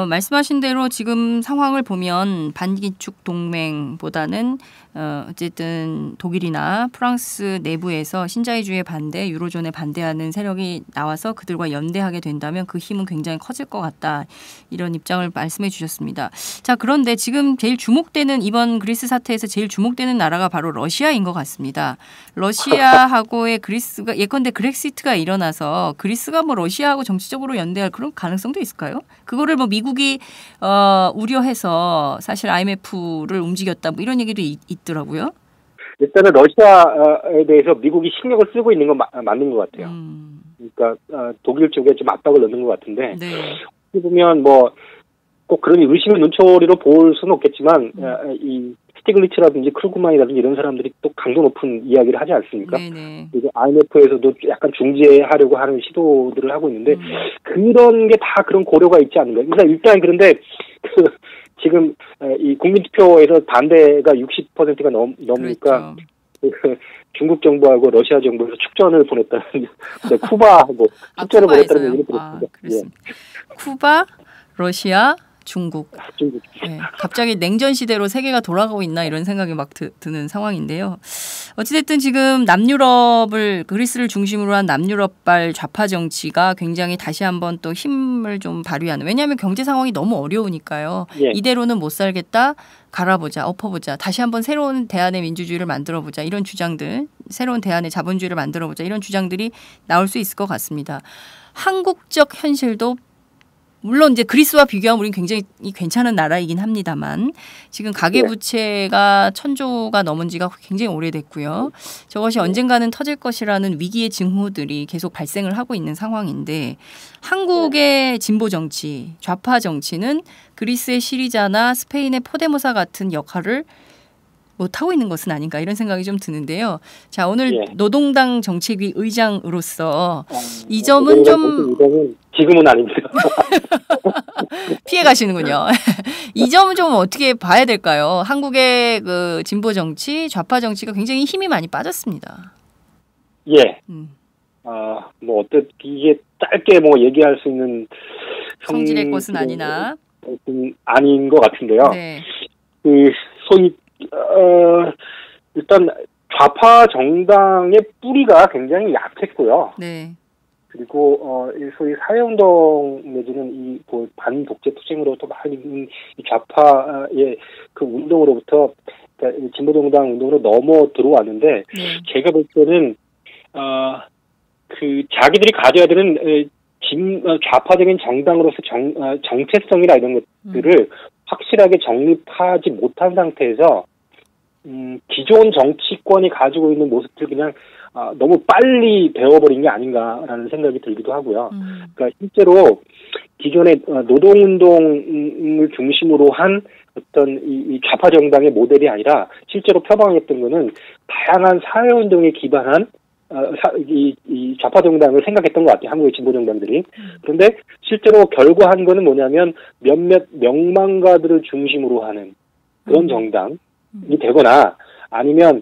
말씀하신 대로 지금 상황을 보면 반기축 동맹보다는 어쨌든 독일이나 프랑스 내부에서 신자유주의에 반대, 유로존에 반대하는 세력이 나와서 그들과 연대하게 된다면 그 힘은 굉장히 커질 것 같다. 이런 입장을 말씀해 주셨습니다. 자, 그런데 지금 제일 주목되는 이번 그리스 사태에서 제일 주목되는 나라가 바로 러시아인 것 같습니다. 러시아하고의 그리스가 예컨대 그렉시트가 일어나서 그리스가 뭐 러시아하고 정치적으로 연대할 그런 가능성도 있을까요? 그거를 뭐 미국이 우려해서 사실 IMF를 움직였다 뭐 이런 얘기도 있더라고요. 일단은 러시아에 대해서 미국이 신경을 쓰고 있는 건 맞는 것 같아요. 그러니까 독일 쪽에 좀 압박을 넣는 것 같은데 어떻게 보면 뭐 꼭 그런 의심의 눈초리로 볼 수는 없겠지만 이 스티글리츠라든지 크루그만이라든지 이런 사람들이 또 강도 높은 이야기를 하지 않습니까? 그리고 IMF에서도 약간 중재하려고 하는 시도들을 하고 있는데 그런 게 다 그런 고려가 있지 않는가. 일단 그런데 지금 이 국민투표에서 반대가 60%가 넘으니까 그렇죠. 중국 정부하고 러시아 정부에서 축전을 보냈다는 쿠바하고 축전을 보냈다는 얘기를 들었습니다. 쿠바, 러시아, 중국. 네, 갑자기 냉전 시대로 세계가 돌아가고 있나 이런 생각이 막 드는 상황인데요. 어찌됐든 지금 남유럽을 그리스를 중심으로 한 남유럽발 좌파 정치가 굉장히 다시 한번 또 힘을 좀 발휘하는. 왜냐하면 경제 상황이 너무 어려우니까요. 이대로는 못 살겠다. 갈아보자, 엎어보자. 다시 한번 새로운 대안의 민주주의를 만들어보자. 이런 주장들, 새로운 대안의 자본주의를 만들어보자. 이런 주장들이 나올 수 있을 것 같습니다. 한국적 현실도 물론 이제 그리스와 비교하면 우리는 굉장히 괜찮은 나라이긴 합니다만 지금 가계부채가 1,000조가 넘은 지가 굉장히 오래됐고요. 저것이 언젠가는 터질 것이라는 위기의 징후들이 계속 발생을 하고 있는 상황인데 한국의 진보 정치, 좌파 정치는 그리스의 시리자나 스페인의 포데모사 같은 역할을 못하고 있는 것은 아닌가 이런 생각이 좀 드는데요. 자, 오늘 노동당 정책위 의장으로서 이 점은 좀 지금은 아닙니다. 피해 가시는군요. 이 점은 좀 어떻게 봐야 될까요? 한국의 그 진보 정치, 좌파 정치가 굉장히 힘이 많이 빠졌습니다. 뭐 이게 짧게 뭐 얘기할 수 있는 성질의 것은 아니나 아닌 것 같은데요. 네. 그 소위 일단 좌파 정당의 뿌리가 굉장히 약했고요. 네. 그리고 소위 사회운동 내지는 이 반독재 투쟁으로부터 많이 이 좌파의 그 운동으로부터 그러니까 진보정당 운동으로 넘어 들어왔는데 네. 제가 볼 때는 그 자기들이 가져야 되는 좌파적인 정당으로서 정체성이나 이런 것들을 확실하게 정립하지 못한 상태에서 기존 정치권이 가지고 있는 모습들 그냥 너무 빨리 배워버린 게 아닌가라는 생각이 들기도 하고요. 그러니까 실제로 기존의 노동운동을 중심으로 한 어떤 이 좌파 정당의 모델이 아니라 실제로 표방했던 것은 다양한 사회운동에 기반한 이 좌파 정당을 생각했던 것 같아요. 한국의 진보 정당들이. 그런데 실제로 결과한 거는 뭐냐면 몇몇 명망가들을 중심으로 하는 그런 정당이 되거나 아니면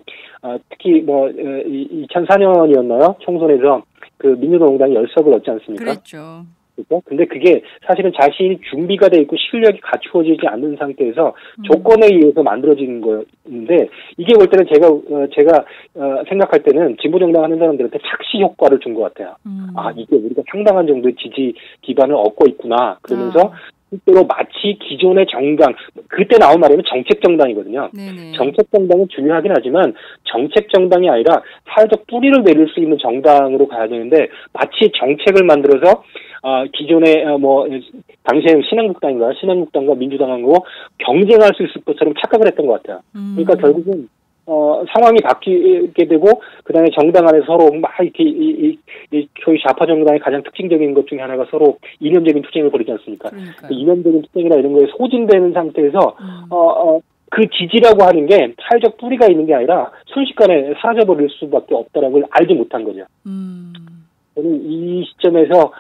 특히 2004년이었나요? 총선에서 그 민주노동당이 10석을 얻지 않습니까? 그랬죠. 그렇죠? 근데 그게 사실은 자신이 준비가 돼 있고 실력이 갖추어지지 않는 상태에서 조건에 의해서 만들어진 거였는데 이게 볼 때는 제가 생각할 때는 진보정당 하는 사람들한테 착시 효과를 준 것 같아요. 이게 우리가 상당한 정도의 지지 기반을 얻고 있구나. 그러면서 실제로 마치 기존의 정당, 그때 나온 말이면 정책정당이거든요. 네네. 정책정당은 중요하긴 하지만 정책정당이 아니라 사회적 뿌리를 내릴 수 있는 정당으로 가야 되는데 마치 정책을 만들어서 기존의 당시에는 신한국당과 민주당하고 경쟁할 수 있을 것처럼 착각을 했던 것 같아요. 그러니까 결국은 상황이 바뀌게 되고 그다음에 정당 안에서 서로 막 이렇게 소위 좌파 정당의 가장 특징적인 것 중에 하나가 서로 이념적인 투쟁을 벌이지 않습니까? 그 이념적인 투쟁이나 이런 거에 소진되는 상태에서 그 지지라고 하는 게 사회적 뿌리가 있는 게 아니라 순식간에 사라져버릴 수밖에 없다라는 걸 알지 못한 거죠. 저는 이 시점에서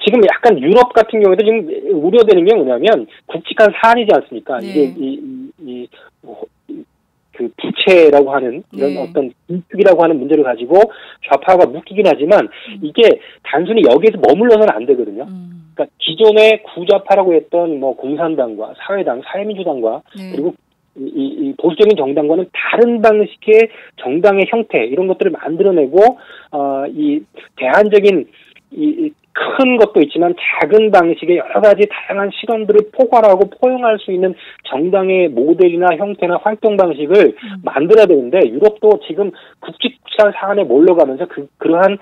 지금 약간 유럽 같은 경우에도 지금 우려되는 게 뭐냐면 굵직한 사안이지 않습니까? 네. 이게 그 부채라고 하는 이런 네. 어떤 인축이라고 하는 문제를 가지고 좌파가 묶이긴 하지만 이게 단순히 여기에서 머물러서는 안 되거든요. 그러니까 기존의 구좌파라고 했던 공산당과 사회당, 사회민주당과 네. 그리고 이 보수적인 정당과는 다른 방식의 정당의 형태 이런 것들을 만들어내고 이 대안적인 큰 것도 있지만 작은 방식의 여러 가지 다양한 실험들을 포괄하고 포용할 수 있는 정당의 모델이나 형태나 활동 방식을 만들어야 되는데 유럽도 지금 굵직한 사안에 몰려가면서 그러한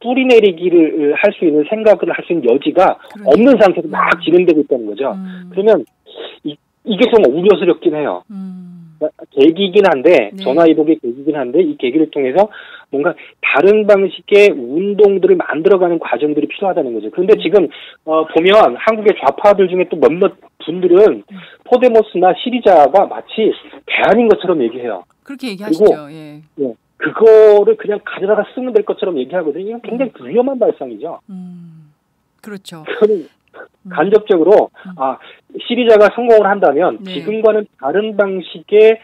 뿌리 내리기를 할 수 있는 생각을 할 수 있는 여지가 없는 상태에서 막 진행되고 있다는 거죠. 그러면 이게 좀 우려스럽긴 해요. 계기이긴 한데 네. 전화위복의 계기이긴 한데 이 계기를 통해서 뭔가 다른 방식의 운동들을 만들어가는 과정들이 필요하다는 거죠. 그런데 지금 보면 한국의 좌파들 중에 또 몇몇 분들은 포데모스나 시리자가 마치 대안인 것처럼 얘기해요. 그렇게 얘기하시죠. 그리고, 예, 그거를 그냥 가져다가 쓰면 될 것처럼 얘기하거든요. 이건 굉장히 위험한 발상이죠. 그렇죠. 저는 간접적으로 시리자가 성공을 한다면 네. 지금과는 다른 방식의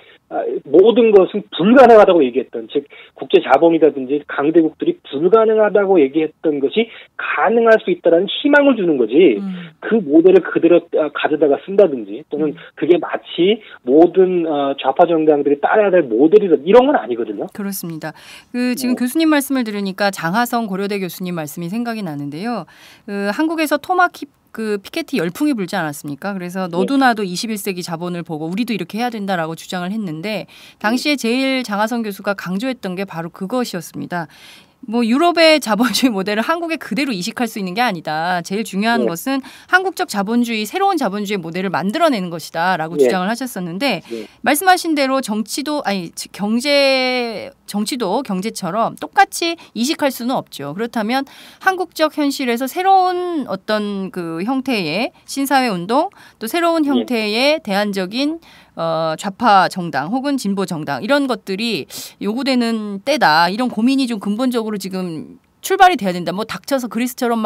모든 것은 불가능하다고 얘기했던 즉 국제자본이라든지 강대국들이 불가능하다고 얘기했던 것이 가능할 수 있다는 희망을 주는 거지 그 모델을 그대로 가져다가 쓴다든지 또는 그게 마치 모든 좌파 정당들이 따라야 될 모델이다 이런 건 아니거든요. 그렇습니다. 지금 교수님 말씀을 들으니까 장하성 고려대 교수님 말씀이 생각이 나는데요. 한국에서 피케티 열풍이 불지 않았습니까? 그래서 너도 나도 21세기 자본을 보고 우리도 이렇게 해야 된다라고 주장을 했는데 당시에 제일 장하성 교수가 강조했던 게 바로 그것이었습니다. 유럽의 자본주의 모델을 한국에 그대로 이식할 수 있는 게 아니다. 제일 중요한 것은 한국적 자본주의, 새로운 자본주의 모델을 만들어내는 것이다라고 주장을 하셨었는데 말씀하신 대로 정치도 경제처럼 똑같이 이식할 수는 없죠. 그렇다면 한국적 현실에서 새로운 어떤 그 형태의 신사회 운동 또 새로운 형태의 대안적인 좌파 정당 혹은 진보 정당 이런 것들이 요구되는 때다. 이런 고민이 좀 근본적으로 지금 출발이 돼야 된다. 닥쳐서 그리스처럼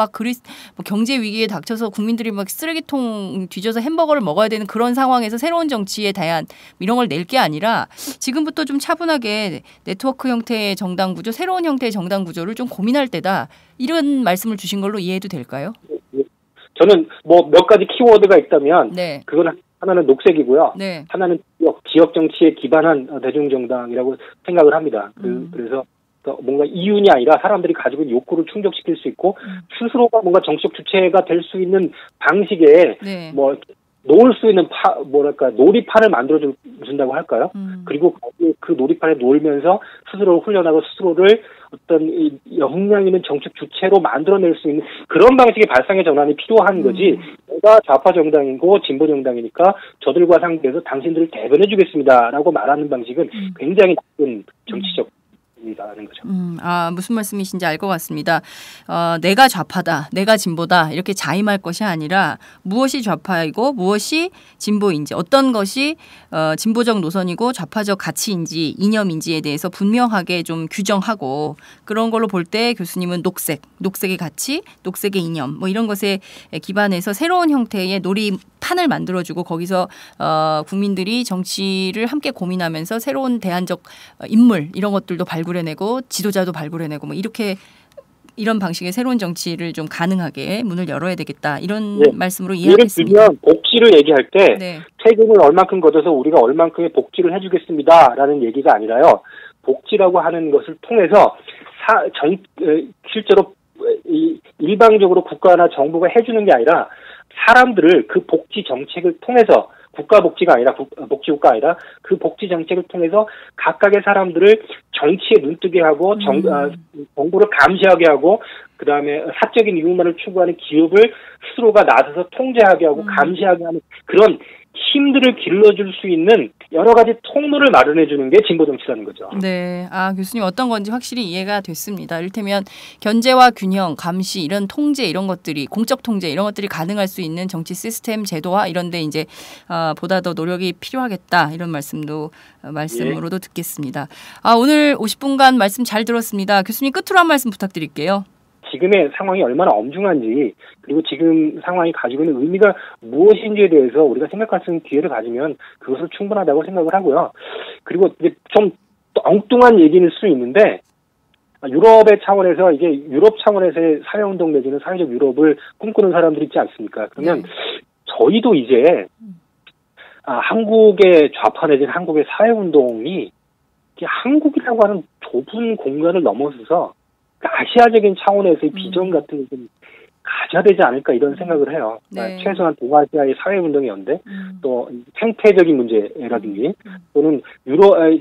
경제 위기에 닥쳐서 국민들이 쓰레기통 뒤져서 햄버거를 먹어야 되는 그런 상황에서 새로운 정치에 대한 이런 걸 낼 게 아니라 지금부터 좀 차분하게 네트워크 형태의 정당 구조, 새로운 형태의 정당 구조를 좀 고민할 때다. 이런 말씀을 주신 걸로 이해해도 될까요? 저는 몇 가지 키워드가 있다면 그건 하나는 녹색이고요. 네. 하나는 지역 정치에 기반한 대중정당이라고 생각을 합니다. 그래서 뭔가 이윤이 아니라 사람들이 가지고 있는 욕구를 충족시킬 수 있고 스스로가 뭔가 정치적 주체가 될 수 있는 방식의 네. 뭐 놓을 수 있는 놀이판을 만들어 준다고 할까요? 그리고 그 놀이판에 놀면서 스스로를 훈련하고 스스로를 어떤 역량 있는 정책 주체로 만들어낼 수 있는 그런 방식의 발상의 전환이 필요한 거지. 내가 좌파 정당이고 진보 정당이니까 저들과 상대해서 당신들을 대변해 주겠습니다라고 말하는 방식은 굉장히 나쁜 정치적 라는 거죠. 무슨 말씀이신지 알 것 같습니다. 내가 좌파다, 내가 진보다 이렇게 자임할 것이 아니라 무엇이 좌파이고 무엇이 진보인지, 어떤 것이 진보적 노선이고 좌파적 가치인지 이념인지에 대해서 분명하게 좀 규정하고, 그런 걸로 볼 때 교수님은 녹색의 가치, 녹색의 이념 뭐 이런 것에 기반해서 새로운 형태의 놀이판을 만들어주고 거기서 국민들이 정치를 함께 고민하면서 새로운 대안적 인물 이런 것들도 발굴해내고 지도자도 발굴해내고 뭐 이런 방식의 새로운 정치를 좀 가능하게 문을 열어야 되겠다, 이런 말씀으로 이해하겠습니다. 예를 들면 복지를 얘기할 때 네. 세금을 얼만큼 걷어서 우리가 얼만큼의 복지를 해주겠습니다라는 얘기가 아니라요. 복지라고 하는 것을 통해서 실제로 일방적으로 국가나 정부가 해주는 게 아니라 사람들을 그 복지 정책을 통해서, 국가 복지가 아니라 복지국가 아니라 그 복지 정책을 통해서 각각의 사람들을 정치에 눈뜨게 하고 정부를 감시하게 하고, 그다음에 사적인 이익만을 추구하는 기업을 스스로가 나서서 통제하게 하고 감시하게 하는 그런 힘들을 길러줄 수 있는 여러 가지 통로를 마련해 주는 게 진보 정치라는 거죠. 네, 교수님 어떤 건지 확실히 이해가 됐습니다. 이를테면 견제와 균형, 감시, 이런 통제, 이런 것들이, 공적 통제 이런 것들이 가능할 수 있는 정치 시스템, 제도화 이런데 이제 보다 더 노력이 필요하겠다, 이런 말씀으로도 듣겠습니다. 오늘 50분간 말씀 잘 들었습니다. 교수님 끝으로 한 말씀 부탁드릴게요. 지금의 상황이 얼마나 엄중한지, 그리고 지금 상황이 가지고 있는 의미가 무엇인지에 대해서 우리가 생각할 수 있는 기회를 가지면 그것은 충분하다고 생각을 하고요. 그리고 이제 좀 엉뚱한 얘기일 수 있는데, 유럽의 차원에서 이게 유럽 차원에서의 사회운동 내지는 사회적 유럽을 꿈꾸는 사람들이 있지 않습니까? 그러면 저희도 이제 한국의 좌파 내지는 한국의 사회운동이 한국이라고 하는 좁은 공간을 넘어서서 아시아적인 차원에서의 비전 같은 게 좀 가져야 되지 않을까, 이런 생각을 해요. 네. 최소한 동아시아의 사회운동의 연대, 또 생태적인 문제라든지, 또는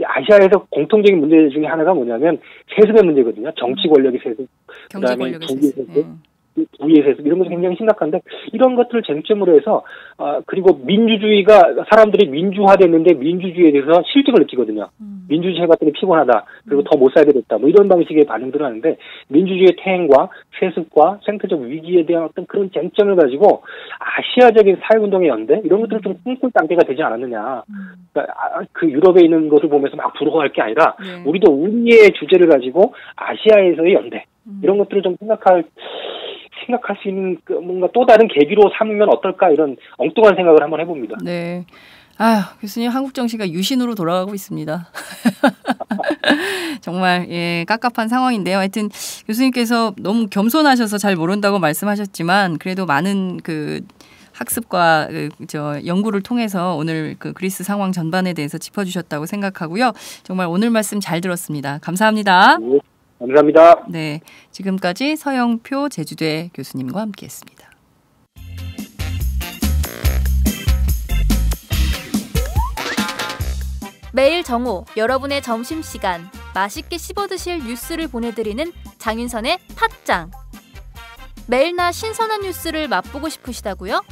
아시아에서 공통적인 문제 중에 하나가 뭐냐면 세습의 문제거든요. 정치 권력의 세습, 경제 권력의 세습, 부의 세습, 이런 것이 굉장히 심각한데, 이런 것들을 쟁점으로 해서 그리고 민주주의가, 사람들이 민주화됐는데 민주주의에 대해서 실증을 느끼거든요. 민주주의 해봤더니 피곤하다, 그리고 더 못 살게 됐다, 뭐 이런 방식의 반응들을 하는데, 민주주의의 퇴행과 세습과 생태적 위기에 대한 어떤 그런 쟁점을 가지고 아시아적인 사회운동의 연대, 이런 것들을 좀 꿈꿀 단계가 되지 않았느냐. 그러니까 그 유럽에 있는 것을 보면서 막 부러워할 게 아니라 우리도 우리의 주제를 가지고 아시아에서의 연대, 이런 것들을 좀 생각할 수 있는 뭔가 또 다른 계기로 삼으면 어떨까, 이런 엉뚱한 생각을 한번 해봅니다. 네. 교수님, 한국 정치가 유신으로 돌아가고 있습니다. 정말 깝깝한 상황인데요. 하여튼 교수님께서 너무 겸손하셔서 잘 모른다고 말씀하셨지만, 그래도 많은 학습과 연구를 통해서 오늘 그리스 상황 전반에 대해서 짚어주셨다고 생각하고요. 정말 오늘 말씀 잘 들었습니다. 감사합니다. 네, 감사합니다. 네, 지금까지 서영표 제주대 교수님과 함께했습니다. 매일 정오, 여러분의 점심시간 맛있게 씹어드실 뉴스를 보내드리는 장윤선의 팟짱. 매일나 신선한 뉴스를 맛보고 싶으시다고요?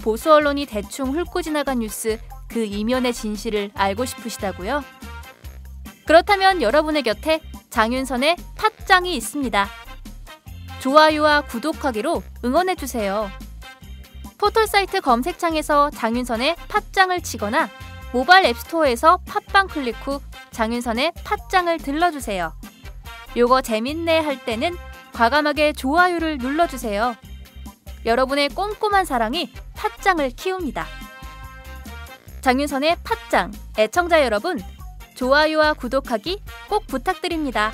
보수 언론이 대충 훑고 지나간 뉴스, 그 이면의 진실을 알고 싶으시다고요? 그렇다면 여러분의 곁에 장윤선의 팟짱이 있습니다. 좋아요와 구독하기로 응원해주세요. 포털사이트 검색창에서 장윤선의 팟짱을 치거나 모바일 앱스토어에서 팟빵 클릭 후 장윤선의 팟짱을 들러주세요. 요거 재밌네 할 때는 과감하게 좋아요를 눌러주세요. 여러분의 꼼꼼한 사랑이 팟짱을 키웁니다. 장윤선의 팟짱, 애청자 여러분, 좋아요와 구독하기 꼭 부탁드립니다.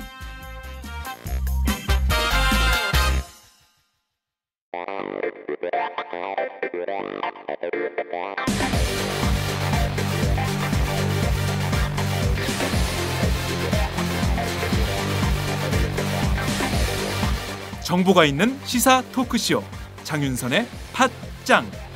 정보가 있는 시사 토크쇼 장윤선의 팟짱.